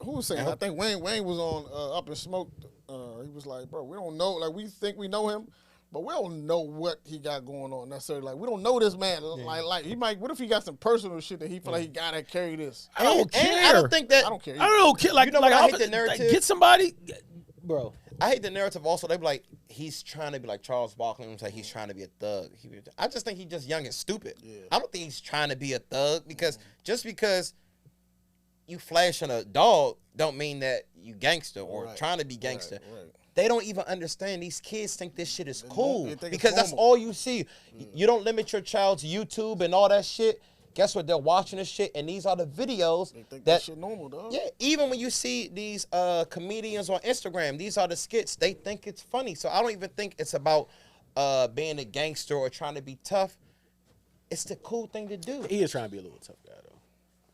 who was saying? I think Wayne was on Up in Smoke. He was like, bro, we don't know. Like we think we know him, but we don't know what he got going on necessarily. Like we don't know this man. Like he might. What if he got some personal shit that he feel like he gotta carry this? I don't care. I don't think that. I don't care. I don't care. Like, I hate the narrative. Like, get somebody, bro. I hate the narrative also. They be like, he's trying to be like Charles Barkley. And say he's trying to be a thug. I just think he's just young and stupid. Yeah. I don't think he's trying to be a thug because just because you flashing a dog don't mean that you gangster or trying to be gangster. Right. They don't even understand. These kids think this shit is cool because that's all you see. You don't limit your child's YouTube and all that shit. Guess what? They're watching this shit, and these are the videos they think that shit normal, dog. Yeah, even when you see these comedians on Instagram, these are the skits. They think it's funny. So I don't even think it's about being a gangster or trying to be tough. It's the cool thing to do. He is trying to be a little tough guy, though.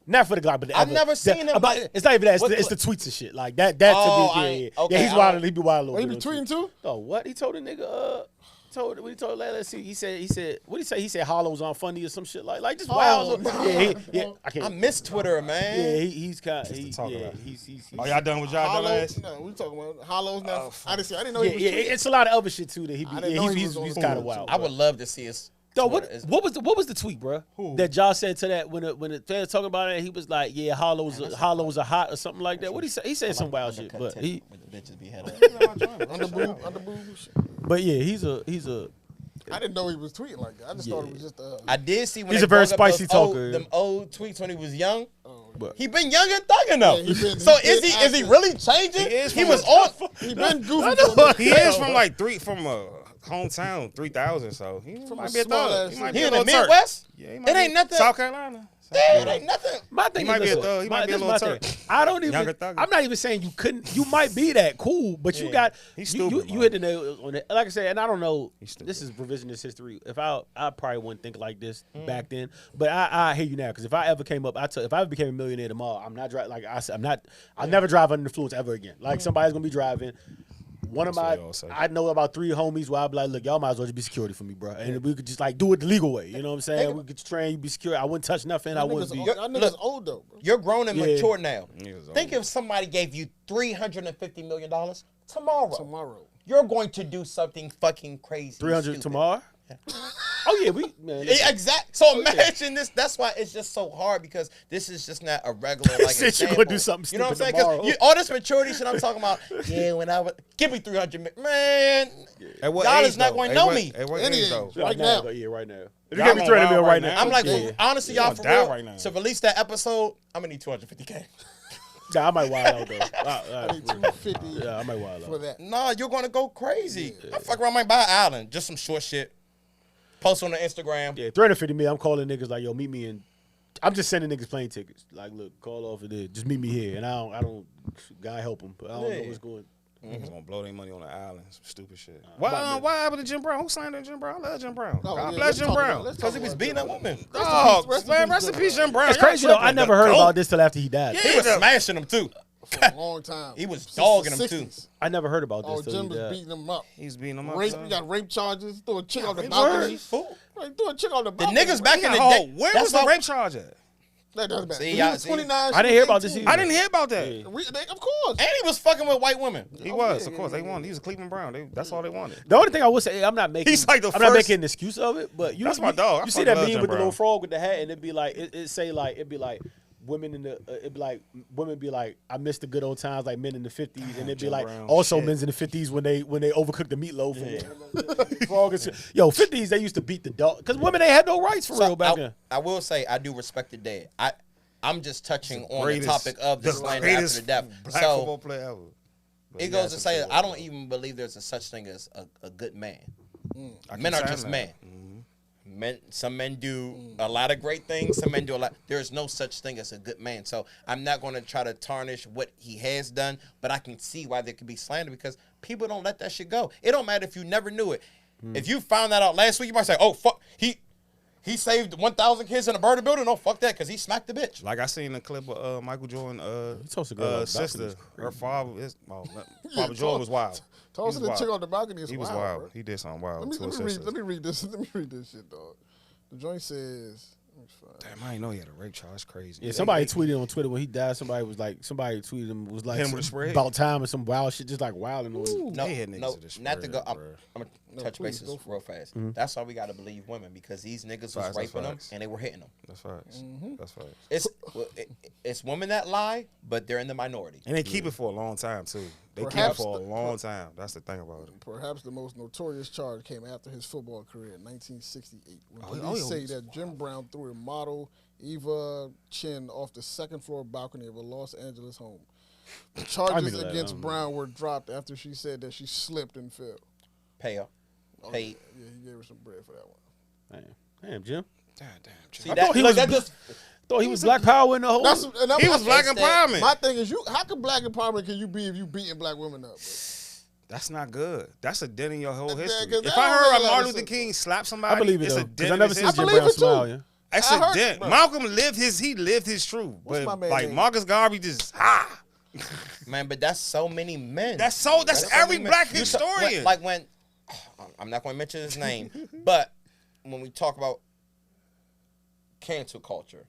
Not for the guy, but I've never seen him. It's not even that. It's the tweets and shit like that. That to me, yeah, he's wild. He be wild a little bit. He be tweeting too. Oh, what he told a nigga? What he told let's see. He said what did he say? He said Hollow's on funny or some shit like just wild. No. Yeah. I miss Twitter, man. Yeah, he's kind. He's. Are y'all done with y'all dumbass? No, we talking about Hollow's now. I didn't know he was. Yeah, it's a lot of other shit too that he's kind of wild. I would love to see us. So what was the tweet, bro? That Josh said to that when the fans talking about it, he was like, "Yeah, Hollow's a hot or something like that." What he say? He said some wild shit, but he bitches be head underboob. But yeah, he's a. I didn't know he was tweeting like that. I just thought it was just. I did see when he's a very spicy talker. Them old tweets when he was young. But he been young and thugging though. Yeah, so is he really changing? He was on. He been goofy. He is from like hometown 3,000. So he From might a be a small thug. ass He might city. be He a in the little Turk. Midwest? Yeah, he might It be ain't nothing. South Carolina. Yeah, it ain't nothing. My thing He might be a listen, thug. He might be a this is little my Turk. thing. I don't even. Younger thug. I'm not even saying you couldn't. You might be that cool, but you got. He's you stupid, you man. hit the nail on it. Like I said, and I don't know. He's stupid. This is revisionist history. If I probably wouldn't think like this back then, but I hear you now because if I ever came up, if I ever became a millionaire tomorrow, I'm not driving. Like I said, I'm not. I'll never drive under the influence ever again. Like somebody's gonna be driving. One of That's my, what they all say. I know about 3 homies where I'd be like, look, y'all might as well just be security for me, bro. And we could just like do it the legal way. You know what I'm saying? We could train, you be secure. I wouldn't touch nothing. I wouldn't be. Y'all niggas old though, bro. You're grown and mature now. Niggas Think old. if somebody gave you $350 million tomorrow. Tomorrow. You're going to do something fucking crazy. 300 stupid. tomorrow? Oh yeah, man. Yeah, exact. So imagine this. That's why it's just so hard because this is just not a regular like Since you example. gonna do something You know what I'm saying? stupid tomorrow. Because all this maturity shit I'm talking about. Yeah, when I was give me 300 man. At what Y'all age, is not though? going to At know what- me. At what Any age, age. though? Right now. Yeah, right now. If you Y'all gave me gonna 300 wild mil right right now. now, I'm like, yeah. honestly, You y'all gonna for die real. right now. To release that episode, I'm gonna need 250K. Nah, I might wild out though. I need 250 Yeah, I might wild for out. that. Nah, you're gonna go crazy. I fuck around, might buy an island, just some short shit. Post on the Instagram. Yeah, 350 mil. I'm calling niggas like, yo, meet me in. I'm just sending niggas plane tickets. Like, look, call off of this. Just meet me here, and I don't. God help him, but I don't know what's going. Niggas gonna blow their money on the island. Some stupid shit. Why happened to Jim Brown? Who slandered Jim Brown? I love Jim Brown. Oh, God yeah, bless let's Jim talk Brown. about- let's Because talk he was about beating Jim a Brown. woman. Oh, Rest in man, peace, rest in Jim peace, Jim Brown. It's Y'all crazy though. I tripping. never The heard GOAT. about this till after he died. He was smashing him too. For a long time. He was Since dogging the him, too. 60s. I never heard about Oh, this till Jim he was died. beating him up. He's beating him up. Rape, son. you got rape charges. Threw a chick on the rape balcony. charges? Fool. Right, threw a chick on the The balcony. niggas back in the Oh, day. where that's was the why- rape charge at? That doesn't matter. See, He y'all- was see, 29. I didn't hear about this 18. either. I didn't hear about that. Of course. And he was fucking with white women. He was, of course. They wanted. He was Cleveland Brown. That's all they wanted. The only thing I would say, I'm not making. He's like the I'm not first- making an excuse of it, but you. That's my dog. I You see fucking that love meme Jim with the Brown. little frog with the hat, and it'd be like, it'd be like. Women in the it'd be like women be like, I miss the good old times like men in the 50s, and it'd be Jim like Brown, also shit. men's in the 50s when they overcooked the meatloaf. And frog and shit. Yo, 50s they used to beat the dog because women ain't had no rights for real back then. I will say I do respect the dead. I'm just touching on the Greatest- topic of the slander after greatest the death. black So football player ever. But it he goes had to some say shit I with don't him. even believe there's a such thing as a good man. I Men keep are saying just that. men. Some men do a lot of great things. Some men do a lot. There is no such thing as a good man. So I'm not going to try to tarnish what he has done, but I can see why there could be slander because people don't let that shit go. It don't matter if you never knew it. If you found that out last week, you might say, "Oh fuck, he saved 1,000 kids in a burning building." No, fuck that, because he smacked the bitch. Like I seen a clip of Michael Jordan, tossed a girl off the balcony. sister. It's crazy. Her father, Father Jordan was wild. Tossing the chick on the balcony is He was wild, wild. bro. He did something wild Let to his me read. sister. Let me read this. Let me read this shit, dog. The joint says. Damn, I didn't know he had a rape charge. That's crazy. Yeah, somebody tweeted on Twitter when he died. Somebody tweeted him was like Him with a spread? about time or some wild shit, just like wilding on him. No, They had niggas no, with the not to go. spread, I'm gonna touch please, bases go for real fast. That's why we gotta believe women because these niggas was Facts, that's raping them facts. and they were hitting them. That's facts. That's facts. It's women that lie, but they're in the minority. And they keep it for a long time too. They keep it Perhaps for a long time. That's the thing about it. Perhaps the most notorious charge came after his football career in 1968 when Oh, police yeah. say that Jim Brown threw a model, Eva Chin, off the second floor balcony of a Los Angeles home. The charges that, against Brown were dropped after she said that she slipped and fell. Pay her. Oh, Paid. Yeah, he gave her some bread for that one. Damn, Jim. Damn. See, I that, thought he look, was that just Thought he was Black Power in the whole. And He was black It's that- empowerment. My thing is, how can black empowerment can you be if you beating black women up? Bro? That's not good. That's a dent in your whole Yeah, history. 'cause If that I don't heard make a lot Martin of Luther sense. King slap somebody, I believe it it's though, a because dent I in never his seen history. Jim believe Brown it, too. smile. Yeah. That's I a heard it, dent. bro. Malcolm lived his truth. What's my But man like name? Marcus Garvey just man, but that's so many men. That's so every many men. black You historian. when I'm not going to mention his name, but when we talk about cancel culture,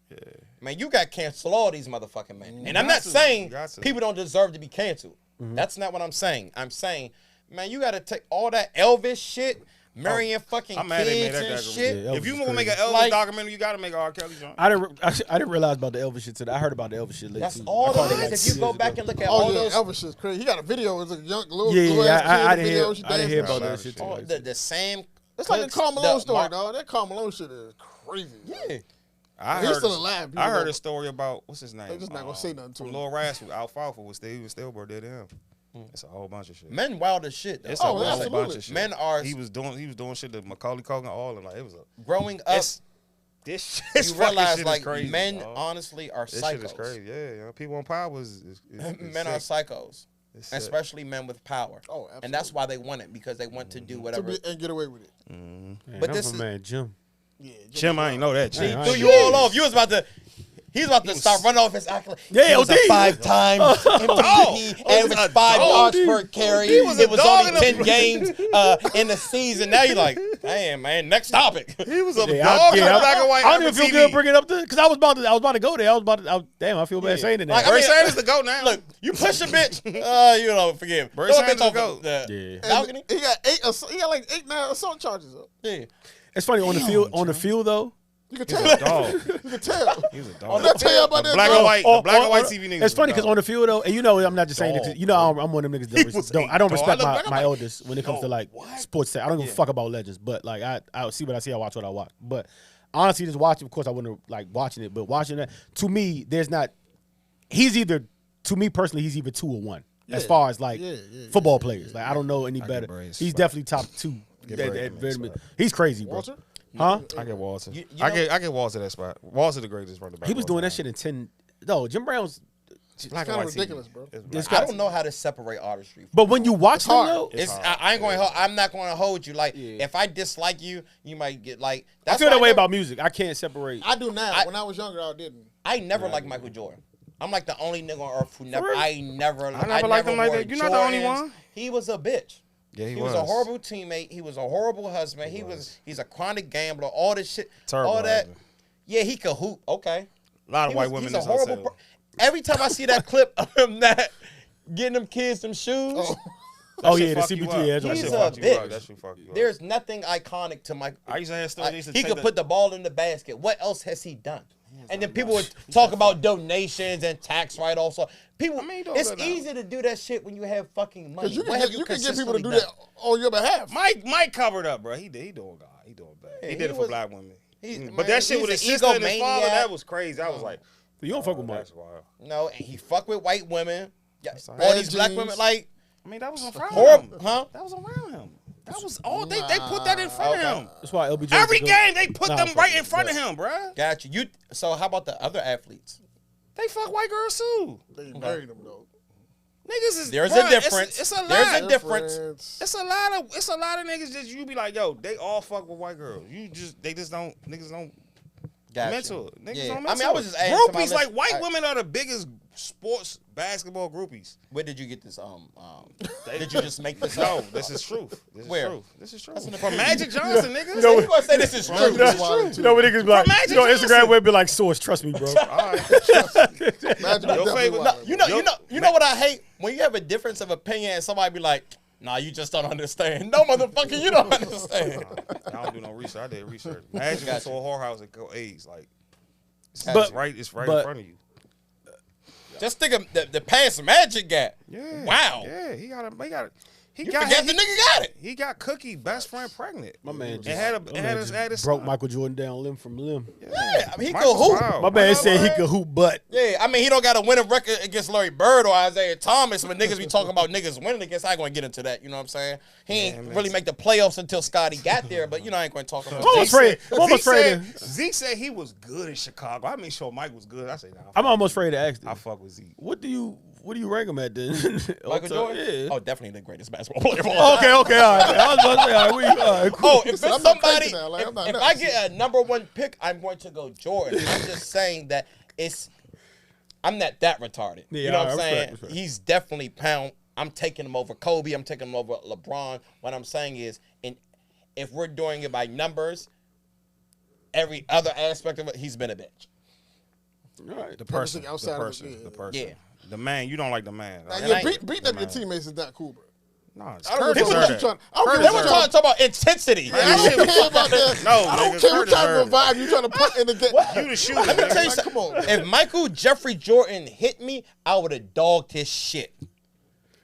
man, you got to cancel all these motherfucking men. And I'm not saying people don't deserve to be canceled. That's not what I'm saying. I'm saying, man, you got to take all that Elvis shit, marrying fucking I'm mad they made kids that and documentary. shit. Yeah, If you Elvis want to is make an crazy. Elvis Like- documentary, you got to make an R. Kelly joint. I didn't realize about the Elvis shit today. I heard about the Elvis shit later. That's too. all I caught it it like is. If you go years back ago. and look at Oh all yeah, those, Elvis shit's crazy. He got a video. It's a young little Yeah, little yeah, ass kid I in the didn't video. hear. She I didn't hear dancing. about that Elvis shit. shit. all Too. the same. It's like the clips, Karl Malone the story, Mar- dog. That Karl Malone shit is crazy. Yeah. I He's heard still alive. People I heard don't- a story about what's his name? They just not gonna say nothing to from him. Lil Ras, who Alfalfa was Steelberg did him. It's a whole bunch of shit. Men wild as shit. It's Though. a whole absolutely. bunch of shit. Men are. He was doing shit to Macaulay Culkin, all and like it was a growing up. This You realize shit like is crazy, men dog. honestly are This psychos. shit is crazy. Yeah. People on power is Men are psychos, It's sick. especially men with power. Oh, absolutely. And that's why they want it because they want to do whatever. And get away with it. Man, But I'm this from is- man Jim. Yeah. Jim, I ain't know that. He Jim. threw you all off. You was about to. He's about to start running off his accolade. Yeah, he was OD. a 5-time MVP, and it was 5 yards per carry. He was a It was dog only in 10 the- games in the season. Now you're like, damn, man, next topic. He was a Yeah, dog in I, black and white. I don't even feel TV. good bringing it up because I was about to go there. Damn, I feel bad saying it now. Like, Barry I mean, Sanders to go now. Look, you push a bitch, forgive him. Barry Throw a Sanders bitch off go. the Yeah. balcony. He got he got like 8 now assault charges up. Yeah. It's funny on the field though. You can He was tell. a dog. You can tell. He was a I'm dog. not telling you about The that. black dog. and white, the black and white TV niggas. It's funny because on the the field though, and I'm not just saying Dog, it. I'm one of them niggas He that was don't. a I don't dog. respect I love black and my white. eldest when it comes to like sports. I don't give a fuck about legends, but like I see what I see. I watch what I watch. But honestly, just watching. Of course, I wouldn't like watching it, but watching that to me, there's not. He's either to me personally, he's either 2 or 1 as far as like football players. Like I don't know any better. Braves He's spot. definitely top 2. Braves spot. He's crazy, bro. Walter? Huh? I get Walter. You I know- get Walter that spot. Walter the greatest running back. He was of all doing that time. shit in 10. No, Jim Brown's. Black kinda and white ridiculous, TV. bro. It's This black. I don't know how to separate artistry. But when you watch him hard. though, It's hard. I ain't going. I'm not going to hold you. Like if I dislike you, you might get like. I That's feel why that way never- about music. I can't separate. I do now. I- When I was younger, I didn't. I never liked Michael Jordan. I'm like the only nigga on earth who never. real? I never liked him like wore that. You're not the only Jordans. one. He was a bitch. Yeah, he was a horrible teammate. He was a horrible husband. He's a chronic gambler. All this shit. Terrible all that. husband. Yeah, he could hoop. Okay. A lot of He white was- women. He's a is horrible. upset. Every time I see that clip of him that getting them kids some shoes, Oh That yeah, shit the fuck you CP3 up. edge. That He's shit a fuck you bitch. up. That shit fuck you up. there's nothing iconic to Michael. I used to have stories. He could put the ball in the basket. What else has he done? And then people would talk about donations and tax write-offs. So people, I mean, he don't it's do that. easy to do that shit when you have fucking money. Because you What have can get people to consistently do done? that on your behalf. Mike covered up, bro. He doing God. He doing bad. Yeah, he he did it for was- black women. man, But that shit he's with his an sister and his father, egomaniac. that was crazy. I was like, You don't fuck with Mike. that's wild. No, and he fuck with white women. Yeah, all Bad these black jeans. women, like, I mean, that was around horrible, him. huh? That was around him. That was all they put that in front of him. That's why LBJ. Every is a good- game they put Nah, them fuck right it, in front of but- him, bruh. Got you. So how about the other athletes? They fuck white girls too. They married them though. Niggas is There's bruh, a difference. It's a lot. There's a difference. It's a lot of niggas that you be like, yo, they all fuck with white girls. They just don't niggas don't Got mental. you. Niggas Yeah. don't I mental. mean, I was just adding to my groupies. Like list. white women are the biggest sports basketball groupies. Where did you get this? Did you just make this No, up? this is truth. This is Where? truth. This is true. That's an From opinion. Magic Johnson, nigga. You know, you gonna say this is true? Right. This is true. You know what niggas be like? Magic You know, Johnson. Instagram would be like, source, trust me, bro. All right. Magic Your definitely favorite- wild. You know what I hate? When you have a difference of opinion and somebody be like, nah, you just don't understand. No, motherfucker, you don't understand. I don't do no research. I did research. Magic went to a whorehouse and go AIDS. Like, it's But- right in but- front of you. Just think of the past Magic got. Yeah. Wow. Yeah, he got You forget the nigga got it. He got Cookie best friend pregnant. My man It just had my man just his broke Michael Jordan down limb from limb. Yeah, I mean, he Michael could hoop. Wild. My man know, said he right? could hoop butt. Yeah, I mean, he don't got a winning record against Larry Bird or Isaiah Thomas, but niggas be talking about niggas winning against. I ain't gonna get into that, you know what I'm saying? He ain't man. really make the playoffs until Scotty got there, but you know, I ain't gonna talk about I'm almost afraid. I'm almost afraid. Zeke said he was good in Chicago. I mean, sure Mike was good. I say nah. I'm almost afraid to ask I this. fuck with Zeke. What do you rank him at then? Michael Jordan? Yeah. Oh, definitely the greatest basketball player of all time. Okay, all right. I was about to say, all right, cool. Oh, if it's I'm not somebody, crazy now, like, I'm not if nuts. I get a number one pick, I'm going to go Jordan. I'm just saying that I'm not that retarded. Yeah, you know what I I'm saying? respect. He's definitely pound. I'm taking him over Kobe. I'm taking him over LeBron. What I'm saying is, if we're doing it by numbers, every other aspect of it, he's been a bitch. All right. The person. outside The of it, person. yeah. The person. Yeah. The man. You don't like the man. Now, Right? yeah, I- beating up your teammates is not cool, bro. No, it's I don't Curtis give a heard fuck that. you trying. I don't Curtis give a They were fuck talking about intensity. I don't care about that. No, I don't nigga, care what Curtis type heard of it. vibe you trying to put in the game. You the shooter. Let me tell you Like, something. come on, man. If Michael Jeffrey Jordan hit me, I would have dogged his shit.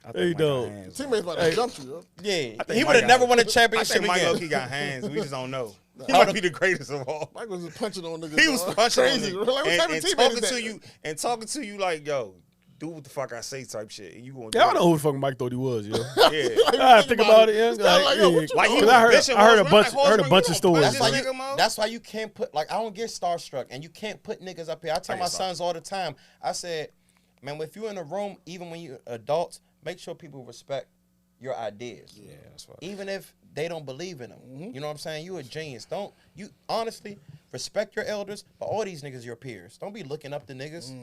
I think Hey, Mike got dog. hands. Teammates about to jump you, yo. Yeah, think he Mike would have got never it. won a I championship think Mike again. Loki got hands. We just don't know. He would've- might be the greatest of all. Mike was just punching on niggas. He was dog. punching crazy. on Like, what type and of teammate talking is that? to you and talking to you like, yo, do what the fuck I say type shit. And you gonna Yeah, I don't know who the fuck Mike thought he was, yo. Yeah. I think about it. Yeah, I heard a bunch of stories. That's why you can't put I don't get starstruck, and you can't put niggas up here. I tell my sons all the time. I said, man, if you're in a room, even when you're adults, make sure people respect your ideas. Yeah, that's right. Even if they don't believe in them. You know what I'm saying? You a genius. You honestly respect your elders, but all these niggas your peers. Don't be looking up to niggas.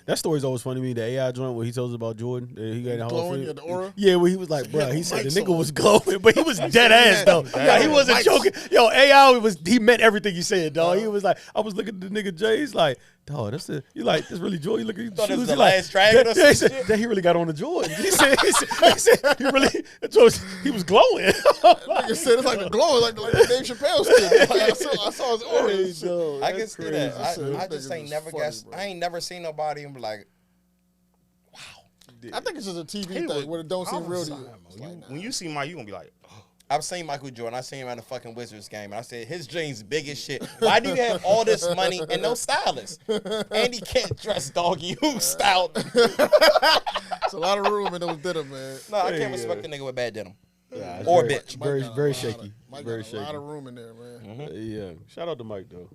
That story's always funny to me. The AI joint where he tells us about Jordan. He got the whole glowing, the aura. Yeah, where he was like, bro, he said the nigga was glowing, but he was dead ass though. Yeah, he wasn't joking. Yo, AI he meant everything he said, dog. He was like, I was looking at the nigga Jay. He's like, dog, that's it. You like, that's really Jordan. You look at thought shoes. it was the like, last dragon or some shit. That he really got on the Jordan. He said he really he was glowing. Nigga said it's like the glowing, like the Dave Chappelle shit. I saw his aura. I can see that. I just ain't never guessed. I ain't never seen nobody and be like, I think it's just a TV thing where it don't seem real to you. When you see Mike, you gonna be like, oh. I've seen Michael Jordan. I seen him at the fucking Wizards game, and I said his jeans big as shit. Why do you have all this money and no stylist? And he can't dress doggy. Who's styled? It's a lot of room in those denim, man. No, I can't respect a nigga with bad denim. Yeah, or bitch. Very shaky. Mike Very got a shaky. lot of room in there, man. Yeah. Shout out to Mike though.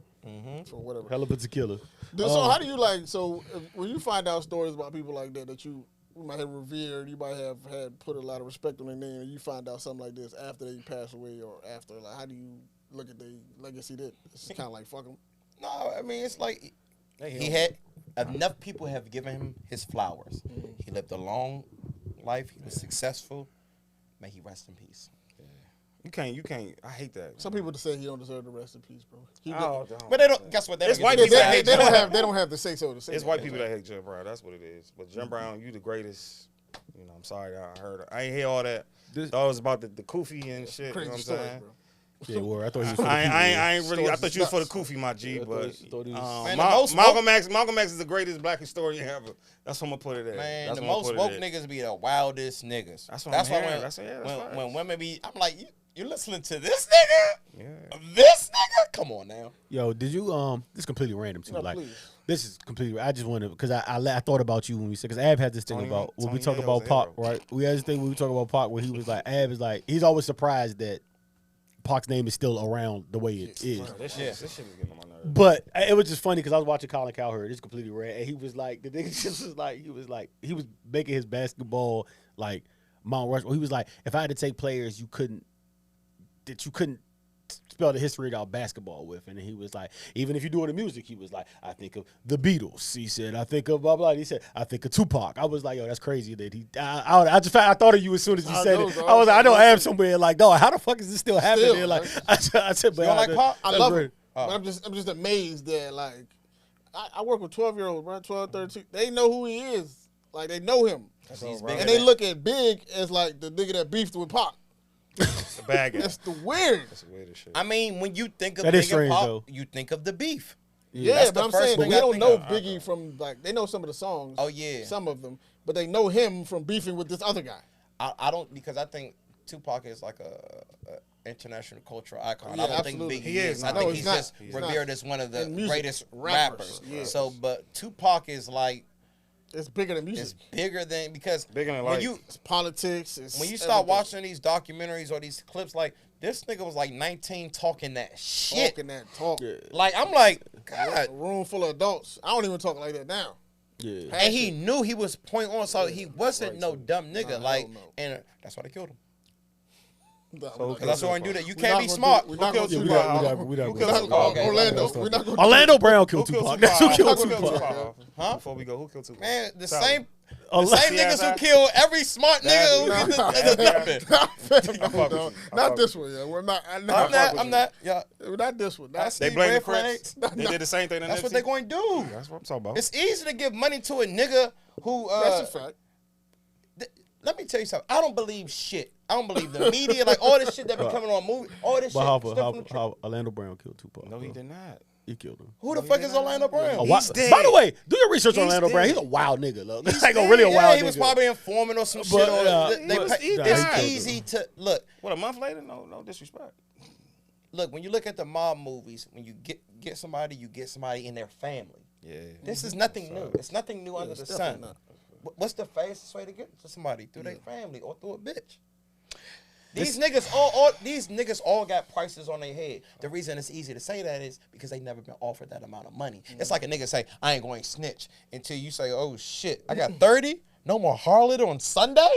For whatever. Hell of a tequila. So how do you when you find out stories about people like that you might have revered, you might have had put a lot of respect on their name, and you find out something like this after they pass away or after, like, how do you look at their legacy? That it's kind of like fuck them. No, I mean it's like he had enough people have given him his flowers. He lived a long life. He was successful. May he rest in peace. You can't. I hate that. Some people just say he don't deserve the rest in peace, bro. But they don't. Guess what? It's white people. They don't have to say so. It's white people that hate Jim Brown. That's what it is. But Jim Brown, you the greatest. You know, I'm sorry I heard it. I ain't hear all that. Thought it was about the Kufi and shit. You know what I'm saying? Yeah, I thought he was for the I ain't really. I thought you was for the Kufi, my G. But Malcolm X is the greatest black historian ever. That's what I'm gonna put it at. Man, that's the most woke niggas be the wildest niggas. That's why when women be, I'm like, you listening to this nigga? Yeah. This nigga? Come on now. Yo, did you this is completely random too. No, like please. this is completely. I just wanted because I thought about you when we said because Ab had this thing about when we talk about Pac, right? We had this thing when we talk about Pac where he was like Ab is like he's always surprised that Pac's name is still around the way it is. This shit was getting on my nerves. But it was just funny because I was watching Colin Cowherd. It's completely rad, and he was like the nigga just was like he was making his basketball like Mount Rushmore. He was like if I had to take players you couldn't spell the history of basketball with. And he was like, even if you're doing the music, he was like, I think of the Beatles. He said, I think of blah, blah. He said, I think of Tupac. I was like, yo, that's crazy that he, I thought of you as soon as you said it. I was like, I know I am somewhere like, no, how the fuck is this still happening? Like, I said, but you don't like Pac? I love him. But I'm just amazed that like, I work with 12-year-olds, bro, 12, 13. They know who he is. Like, they know him. And they look at Big as like the nigga that beefed with Pac. The bad guy. That's the weird. That's the weirdest shit. I mean, when you think of Big and Pac, you think of the beef. Yeah, but I'm saying they don't know Biggie from like they know some of the songs. Oh yeah, some of them, but they know him from beefing with this other guy. I don't because I think Tupac is like a international cultural icon. Yeah, I don't think Biggie he is. I think he's just revered as one of the greatest rappers. Yeah. So, but Tupac is like. It's bigger than music. It's bigger than because bigger than when it's politics. It's when you start watching these documentaries or these clips, like this nigga was like 19 talking that shit. Talking that talk. Yeah. Like I'm like, God. A room full of adults. I don't even talk like that now. Yeah. And he knew he was point on, so he wasn't no dumb nigga. And that's why they killed him. Because that's why I do that. You can't be smart. We're not going to Orlando. Orlando Brown killed Tupac. That's who killed Tupac. Huh? Before we go, who killed Tupac? Man, the same niggas who kill every smart nigga who gets nothing. Not this one, yeah. We're not. I'm not. Yeah. Not this one. They blame the Crips. They did the same thing. That's what they're going to do. That's what I'm talking about. It's easy to give money to a nigga who. That's a fact. Let me tell you something. I don't believe shit. I don't believe the media, like all this shit that be coming on movie, all this shit. How Orlando Brown killed Tupac? No, he did not. He killed him. Who the fuck is Orlando Brown? He's dead. By the way, do your research on Orlando Brown. He's a wild nigga, look. He's like a really wild nigga. He was probably informing or some shit. It's easy to look. What, a month later? No disrespect. Look, when you look at the mob movies, when you get somebody, you get somebody in their family. Yeah. This is nothing new. It's nothing new under the sun. What's the fastest way to get to somebody? Through their family or through a bitch. These niggas all got prices on their head. The reason it's easy to say that is because they never been offered that amount of money. It's like a nigga say, I ain't going to snitch until you say, oh shit, I got 30, no more harlot on Sunday?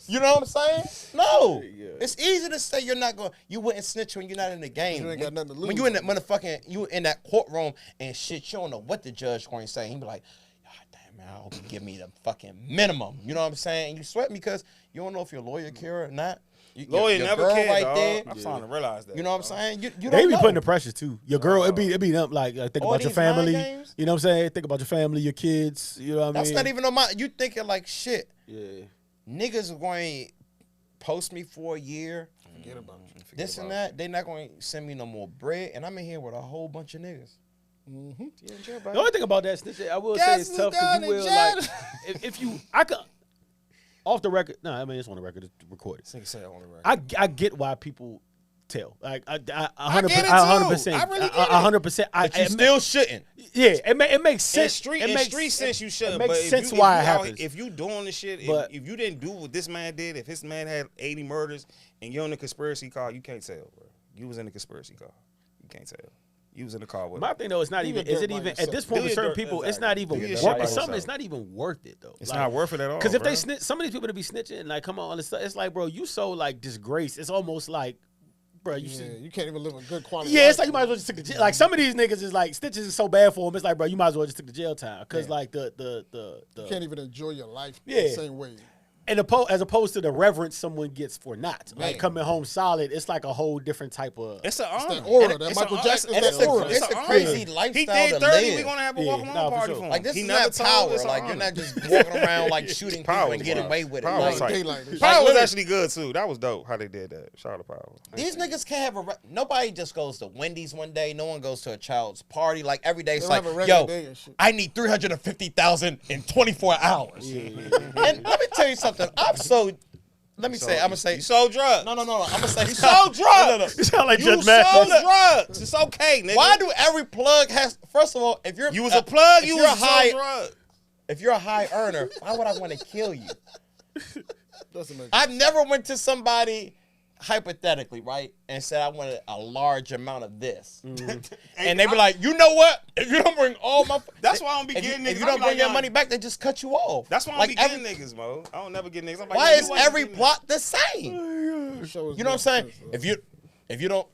You know what I'm saying? No. It's easy to say you wouldn't snitch when you're not in the game. You ain't got nothing to lose. When you in that motherfucking, you in that courtroom and shit, you don't know what the judge going to say. He be like, man, I hope you give me the fucking minimum. You know what I'm saying? And you sweat because you don't know if your lawyer care or not. Lawyer your never girl cared, right dog. there. I'm starting to realize that. You know what I'm saying? You They don't be know. putting the pressure too. Your girl, it be them like think All about your these mind family. games? You know what I'm saying? Think about your family, your kids. You know what I mean? That's not even on my. You thinking like shit. Yeah. Niggas are going to post me for a year. Forget about you. This and that. They not going to send me no more bread, and I'm in here with a whole bunch of niggas. The only thing about that snitch, I will say it's tough because you will like if you could off the record. No, I mean it's on the record. It's recorded. I get why people tell. Like I 100%. I really get it. 100%. But you still shouldn't. Yeah, it makes sense. In street sense, you should. It makes but sense why it happens. If you doing the shit, if you didn't do what this man did, if his man had 80 murders and you're in the conspiracy car, you can't tell, bro. You was in the conspiracy car. You can't tell. You was in the car with my him. thing though, it's not even. Is it even at this point with certain people? It's not even worth. Something. It's not even worth it though. It's not worth it at all. Because if they snitch, some of these people to be snitching and like come on, it's like, bro, you so like disgraced. It's almost like, bro, you can't even live a good quality. Yeah, it's like you might as well just take the jail. Like some of these niggas is like stitches is so bad for them. It's like, bro, you might as well just take the jail time because like the you can't even enjoy your life the same way. And as opposed to the reverence someone gets for not like coming home solid, it's like a whole different type of. It's an honor. That aura, that Michael Jackson. It's a crazy lifestyle. He did 30. We're gonna have a welcome home party for him. Like this he is never not power. told us Like you're not just walking around like shooting people and getting away with it. Power was actually good too. That was dope how they did that. Shout out to Power. These niggas can't have nobody just goes to Wendy's one day. No one goes to a child's party. Like every day, it's like, yo, I need 350,000 in 24 hours. And let me tell you something. I'm gonna say you sold drugs. No. I'm gonna say you sold drugs. You sound like you Judge sold Mathis. drugs. It's okay, nigga. Why do every plug has? First of all, if you're you was a plug, you was high drugs. If you're a high earner, why would I want to kill you? Doesn't make I've never went to somebody hypothetically, right, and said I wanted a large amount of this, and they be like, you know what? If you don't bring all my, that's why I don't be getting niggas. If you don't bring your money back, they just cut you off. That's why I don't be getting niggas, Mo. I don't never get niggas. I'm like, why is every plot the same? You know what I'm saying? If you don't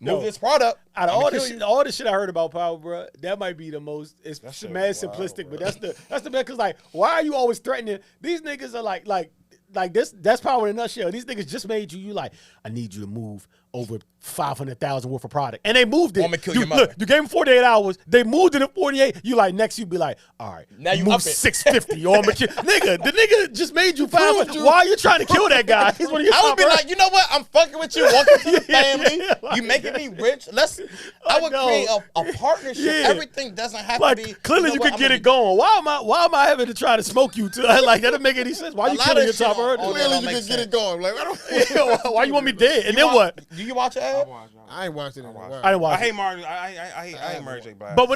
move this product, out of all the shit I heard about Power, bro, that might be the most. It's mad simplistic, but that's the best. Because like, why are you always threatening? These niggas are like this. That's Power in a nutshell. These niggas just made you. You like, I need you to move over 500,000 worth of product, and they moved it. I'm gonna kill your mother. Look, you gave them 48 hours. They moved it in 48. You like next, you be like, all right, now you move 650. Or I'm gonna kill. Nigga, the nigga just made you 500. Why are you trying to kill that guy? He's one of your I would be like, you know what? I'm fucking with you. Welcome to the family. Like, you making me rich. I would create a partnership. Yeah. Everything doesn't have like, to be. Clearly, you could get it going. Why am I having to try to smoke you? Like that doesn't make any sense. Why are you killing your top earner? Clearly, you can get it going. Like I don't. Why you want me dead? And then what? Do you watch it? I ain't watched it in a while. I didn't watch I hate Martin. I hate Mary J. Blige. But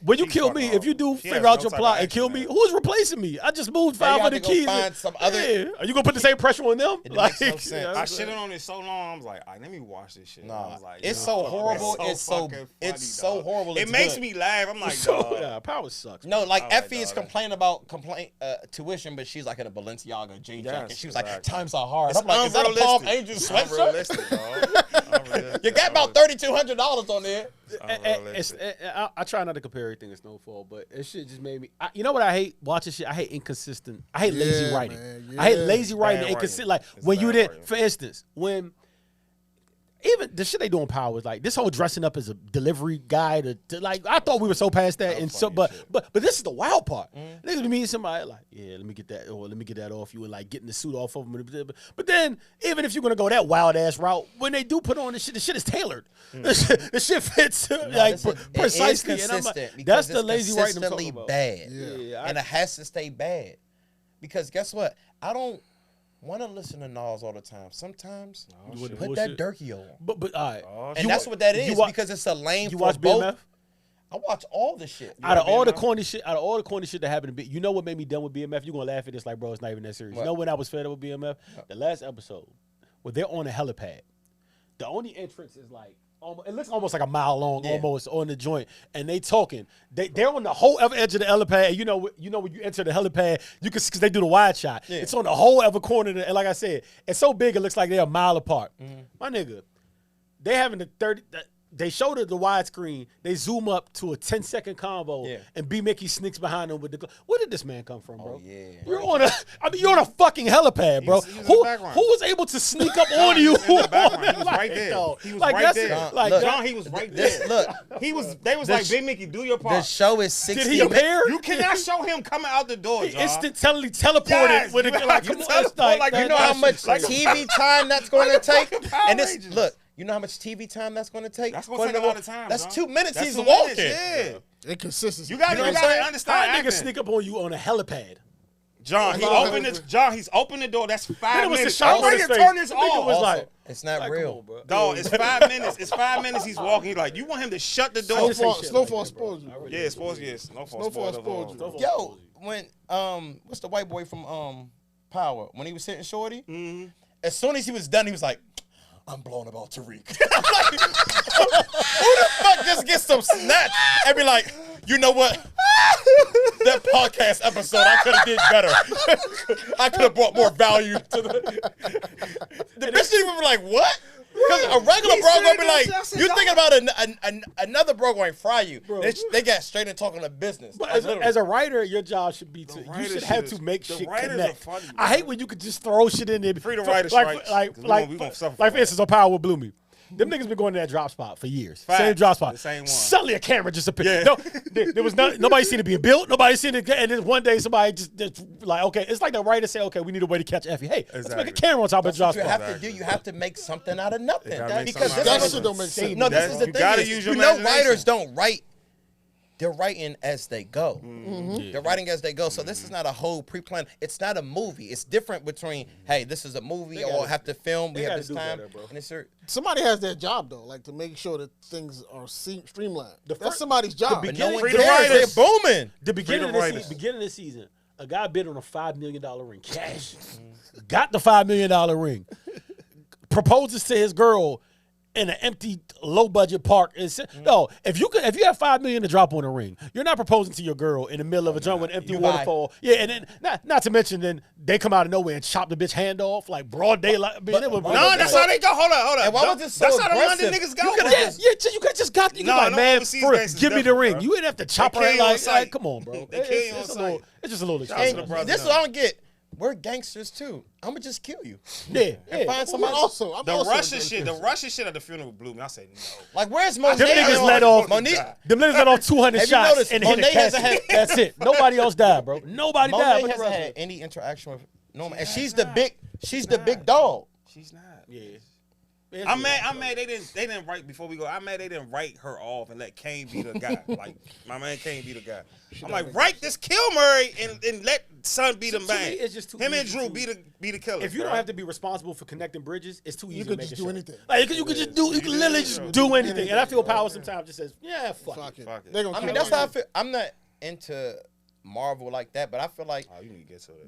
when you kill me, if you do She figure has out no your type plot of and kill action, me, man. who's replacing me? I just moved Now you have 500 to go keys. find some other- Yeah. Are you gonna put the same pressure on them? It makes no sense. yeah, I shitted on it so long. I was like, let me watch this shit. I Nah, was like, it's yo, so fuck, horrible. fucking It's so funny, dog. horrible. It it's makes good. me laugh. I'm like, So, dog. yeah, Power sucks. No, like All right, Effie is dog. complaining about tuition, but she's like in a Balenciaga jean jacket. Yes, She was like, exactly. "Times are hard." It's I'm like, "Is that a Palm Angels It's sweatshirt?" unrealistic, dog. Unrealistic. You got about $3,200 on there. I try not to compare everything to Snowfall, but it shit just made me. You know what I hate watching shit? I hate inconsistent. I hate lazy writing. Man, I hate lazy writing. Bad And inconsistent. writing. Like It's when you bad did, writing. for instance, when. Even the shit they do in Power is like this whole dressing up as a delivery guy to like I thought we were so past that and so but this is the wild part. Niggas be meeting somebody like let me get that or let me get that off you and like getting the suit off of them. But then even if you're gonna go that wild ass route, when they do put on the shit is tailored. The shit fits like precisely. And I'm like, that's the lazy writing I'm talking about. Bad, Yeah, and it has to stay bad because guess what? I don't want to listen to Nas all the time. Sometimes put that Durkee on. But all right. And that's what that is because it's a lane You for watch both. BMF? I watch all the shit. Out of all the corny shit that happened to you know what made me done with BMF? You gonna laugh at this like, bro, it's not even that serious. What? You know when I was fed up with BMF? The last episode, where they're on a helipad. The only entrance is like, it looks almost like a mile long, almost on the joint, and they talking. They're on the whole other edge of the helipad. And you know when you enter the helipad, you can because they do the wide shot. Yeah. It's on the whole other corner, and like I said, it's so big it looks like they're a mile apart. Mm-hmm. My nigga, they having the 30. They showed it the widescreen. They zoom up to a 10-second convo, and B Mickey sneaks behind them with the. Where did this man come from, bro? Oh, yeah. You're on a fucking helipad, bro. Who was able to sneak up on you? He was right there. He was right there. John, he was right there. Look, they was like, Big Mickey, do your part. The show is 60 minutes. Did he appear? You cannot show him coming out the door, John. Instantly teleported with a like, you know how much TV time that's going to take? And this, look. You know how much TV time that's going to take? That's going to take a lot of time. That's John. 2 minutes. That's he's 2 walking. Minutes, yeah. Inconsistency. You got to understand. How niggas sneak up on you on a helipad? John, he's opened the door. That's 5 minutes. I'm ready to turn this off. Was like, it's not real, bro. Dog, it's 5 minutes. It's 5 minutes. He's walking. He's like, you want him to shut the door? Snowfall spoils you. Yeah, spoils you. Snowfall spoils you. Yo, when what's the white boy from Power? When he was hitting Shorty, as soon as he was done, he was like, I'm blowing about Tariq. I'm like, who the fuck just gets some snatch and be like, you know what? That podcast episode, I could have did better. I could have brought more value to the bitch didn't even be like, what? Because a regular bro gonna be like, you thinking about another bro going to fry you. They got straight and talking to business. But as a writer, your job should be you should have to make shit connect. I hate when you could just throw shit in there. Free to write strikes. Like for instance, on Power with Blew Me. Them niggas been going to that drop spot for years. Fact. Same drop spot. The same one. Suddenly a camera just appeared. Yeah. No, there was nobody seen it being built. Nobody seen it. And then one day somebody just like, okay, it's like the writer say, okay, we need a way to catch Effie. Hey, let's make a camera on top of the drop spot. You have to do. You have to make something out of nothing. Because that shit don't make sense. No, this is the thing. You know, writers don't write. They're writing as they go. Mm-hmm. They're writing as they go. So this is not a whole pre-planned. It's not a movie. It's different between, hey, this is a movie or have to film. We have this time. Better, somebody has their job though, like to make sure that things are streamlined. That's somebody's job. But no one cares. They're booming. The beginning of the season, a guy bid on a $5 million ring cash. Got the $5 million ring. Proposes to his girl in an empty, low-budget park. No, if you have $5 million to drop on a ring, you're not proposing to your girl in the middle of a joint with an empty waterfall. Yeah, and then not to mention, then they come out of nowhere and chop the bitch hand off like broad daylight. That's how they go. Hold on. And why was this so that's how the aggressive? London niggas go. You could have just got. You like, man, give me the ring. Bro. You didn't have to chop her like, come on, bro. It's just a little. This is what I don't get. We're gangsters too. I'm gonna just kill you. Yeah. And find somebody. The Russian shit at the funeral blew me. I said no. Like, where's Monet? Them niggas let off. Them niggas let off 200 shots and hit a casket. That's it. Nobody else died, bro. Nobody died. Monet hasn't had any interaction with Norman, and she's the big dog. She's not. Yeah. I'm mad they didn't write before we go. I'm mad they didn't write her off and let Kane be the guy. Like, my man Kane be the guy. I'm like, write this Kill Murray and let Son be the man. It's just too him easy and Drew be the killer. If you don't have to be responsible for connecting bridges, it's too easy. You to could make just a do show. anything. Like you could literally just do anything. And I feel Power sometimes just says, yeah, fuck it. I mean, that's how I feel. I'm not into Marvel like that, but I feel like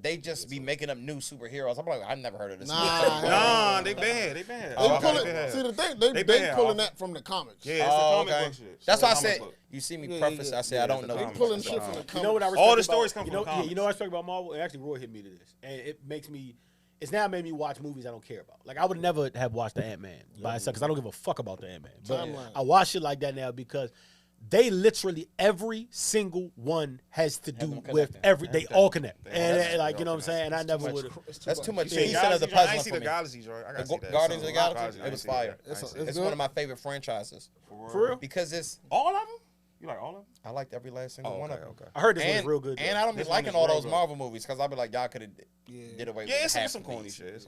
they just be making up new superheroes. I'm like, I've never heard of this. Nah, they bad. See the thing, they pulling that from the comics. Yeah, it's the comic book shit. That's why I said. You see me preface. I said I don't know. They pulling shit from the comics. You know what I respect all the stories come from the comics. You know what I respect about Marvel? And actually, Roy hit me to this, and it makes me. It's now made me watch movies I don't care about. Like I would never have watched the Ant-Man by itself because I don't give a fuck about the Ant-Man. But I watch shit like that now because they literally every single one has to do with they all connect. And like, you know what I'm saying? And I never would have. That's too much. He said of the puzzle. I ain't see the Galaxy joint. I got to see that. Guardians of the Galaxy. It was fire. It's one of my favorite franchises. For real? Because it's all of them. You like all of them? I liked every last single one of them. I heard this one is real good. And I don't be liking all those Marvel movies because I'll be like, y'all could have did away with it. Yeah, it's some corny shit.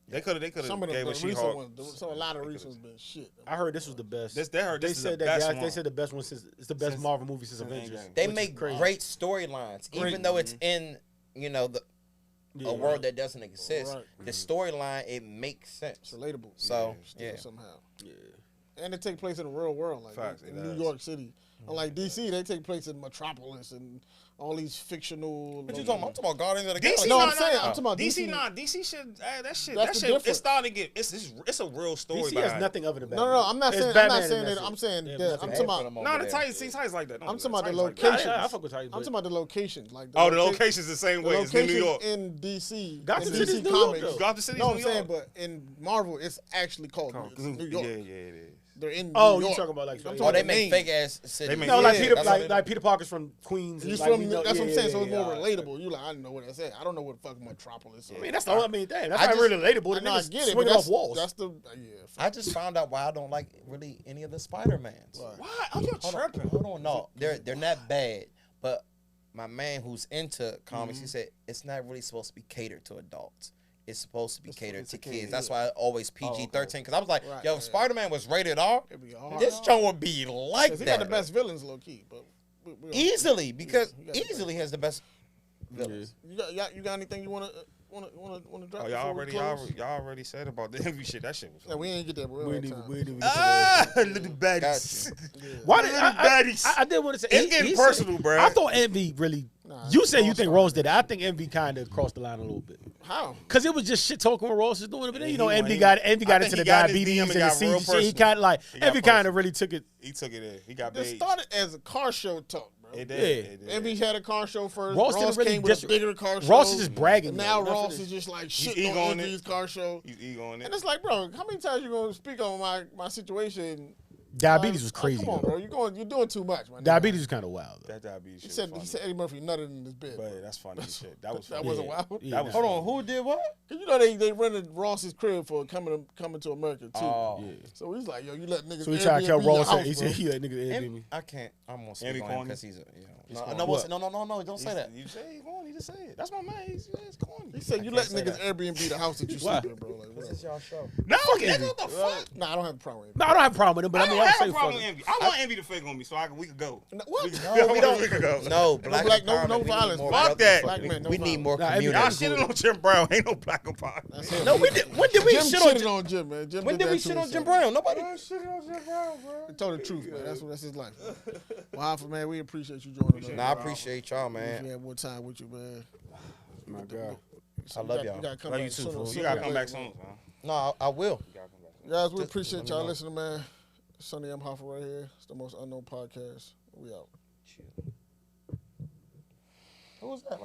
They could have gave a She-Hulk. A lot of recent been shit. I heard this was the best. They said the best one since it's the best Marvel movie since Avengers. They make great storylines, even though it's in a world that doesn't exist. The storyline, it makes sense. It's relatable. So somehow. Yeah. And it take place in the real world, like in New York City. Unlike DC, they take place in Metropolis and all these fictional. What you talking about? I'm talking about Guardians of the DC, Galaxy. No, I'm saying, I'm talking about DC. DC. Nah, DC should that shit. That's That the shit. difference. It's starting to get. It's a real story. DC behind has nothing other than No, Batman. I'm not It's saying. I'm Batman not and saying that's that. I'm it. saying They have that. nothing I'm else. talking about. No, the Titans like that. I'm talking about the Titans like that. locations. I fuck with Titans. I'm talking about the locations. Like Oh, the location's the same The way. It's New location York. in DC. Gotham in City's DC New York, Comics. though. Gotham City's No, New I'm saying, York. but in Marvel, it's actually called New York. Yeah, it is. They're in New Oh, York. you talking about like? I'm Oh, talking they about make the fake ass cities. They make- No, like Yeah, Peter, that's like Peter Parker's from Queens. He's like, from. we know- That's what I'm saying. So it's yeah, more yeah. relatable. You like, I know what I said. I don't know what the fuck Metropolis is. I mean, that's the whole. I mean, damn, that's I not just- really relatable. I know, I get it. But Swinging that's, off walls. That's the I just found out why I don't like really any of the Spider-Mans. Why? Oh, you're tripping. Hold on, no, they're not bad, but my man who's into comics, he said it's not really supposed to be catered to adults. It's supposed to be catered to kids. That's why I always PG-13. Because I was like, Right, yo, yeah. if Spider-Man was rated R, It'd be hard. this show would be like He got that. the best villains, low key, but we don't- Easily, because he got the easily has the best villains. You got anything you wanna drop? Oh, before we close? y'all already said about the envy shit. That shit was. Yeah, we ain't get there, but we We don't didn't have even. We time. didn't even. get to that. Little baddies. Why did Little baddies. I did want to say It's getting said- personal, bruh. I thought Envy really. Nah, You said you Ross think started Ross did it. I think Envy kind of crossed the line a little bit. How? Cause it was just shit talking what Ross is doing, but then you know he Envy went- got I into think the he got in his diabetes DM and and the got real CG shit. He personal. kind of like He got Envy kind personal. of really took it. He took it in. He got This big. started as a car show talk, bro. It Yeah. did. It did. Envy had a car show first. Ross Ross, didn't really came with a dis- bigger car show. Ross is just bragging. And now though. That's Ross what it is just like He's shitting egoing on it. Envy's car show. He's egoing And it. it's like, bro, how many times you gonna speak on my situation? Diabetes was Like, crazy. come on, though. bro. You're doing too much, man. Diabetes was kind of wild. Though. That diabetes He shit. said was he funny. said Eddie Murphy nutted in his bed. But that's funny as shit. That was That funny. wasn't Yeah. wild. Yeah, That was Hold funny. on, who did what? Cause you know they rented Ross's crib for coming to America too. Oh, Yeah. So he's like, yo, you let niggas. So he tried to kill Airbnb your Ross. house, He bro. said he let nigga Airbnb. I can't. I'm gonna speak Andy on him corny? because he's a. He's No, corny. no, What? no, don't say that. You say he's corny. Just say it. That's my man. He's corny. He said you can't let say niggas that. Airbnb the house that you Why? sleep in, bro. Like, This whatever. is y'all show. No, Envy. nigga, what the fuck? Nah, I don't have a problem with it. No, I don't have a problem with him, but I mean, don't I'm have saying a problem fuck with it. Envy. I want Envy to fake on me so we could go. What? No, we don't. We could go. No, black no empowerment. We need violence. more Fuck brothers. that. Black men, no We need violence. more Nah, community. Y'all shitting on Jim Brown. Ain't no black empowerment. That's him. No, when did we Jim shit on? shitted on Jim, man. Jim When did that we to shit on himself. Jim Brown? Nobody. He told the truth, man. That's his life. Well, Hoffa, man, we appreciate you joining us. Nah, I appreciate y'all, We man. had more time with you, man. My God. I love y'all. You gotta come Love back you too, sooner- fool. sooner You gotta or come back later, soon, man. man. No, I will. You gotta come back soon. Guys, we Just appreciate let me y'all know. listening, man. Sonny, I'm Hoffa right here. It's the most unknown podcast. We out. Who was that?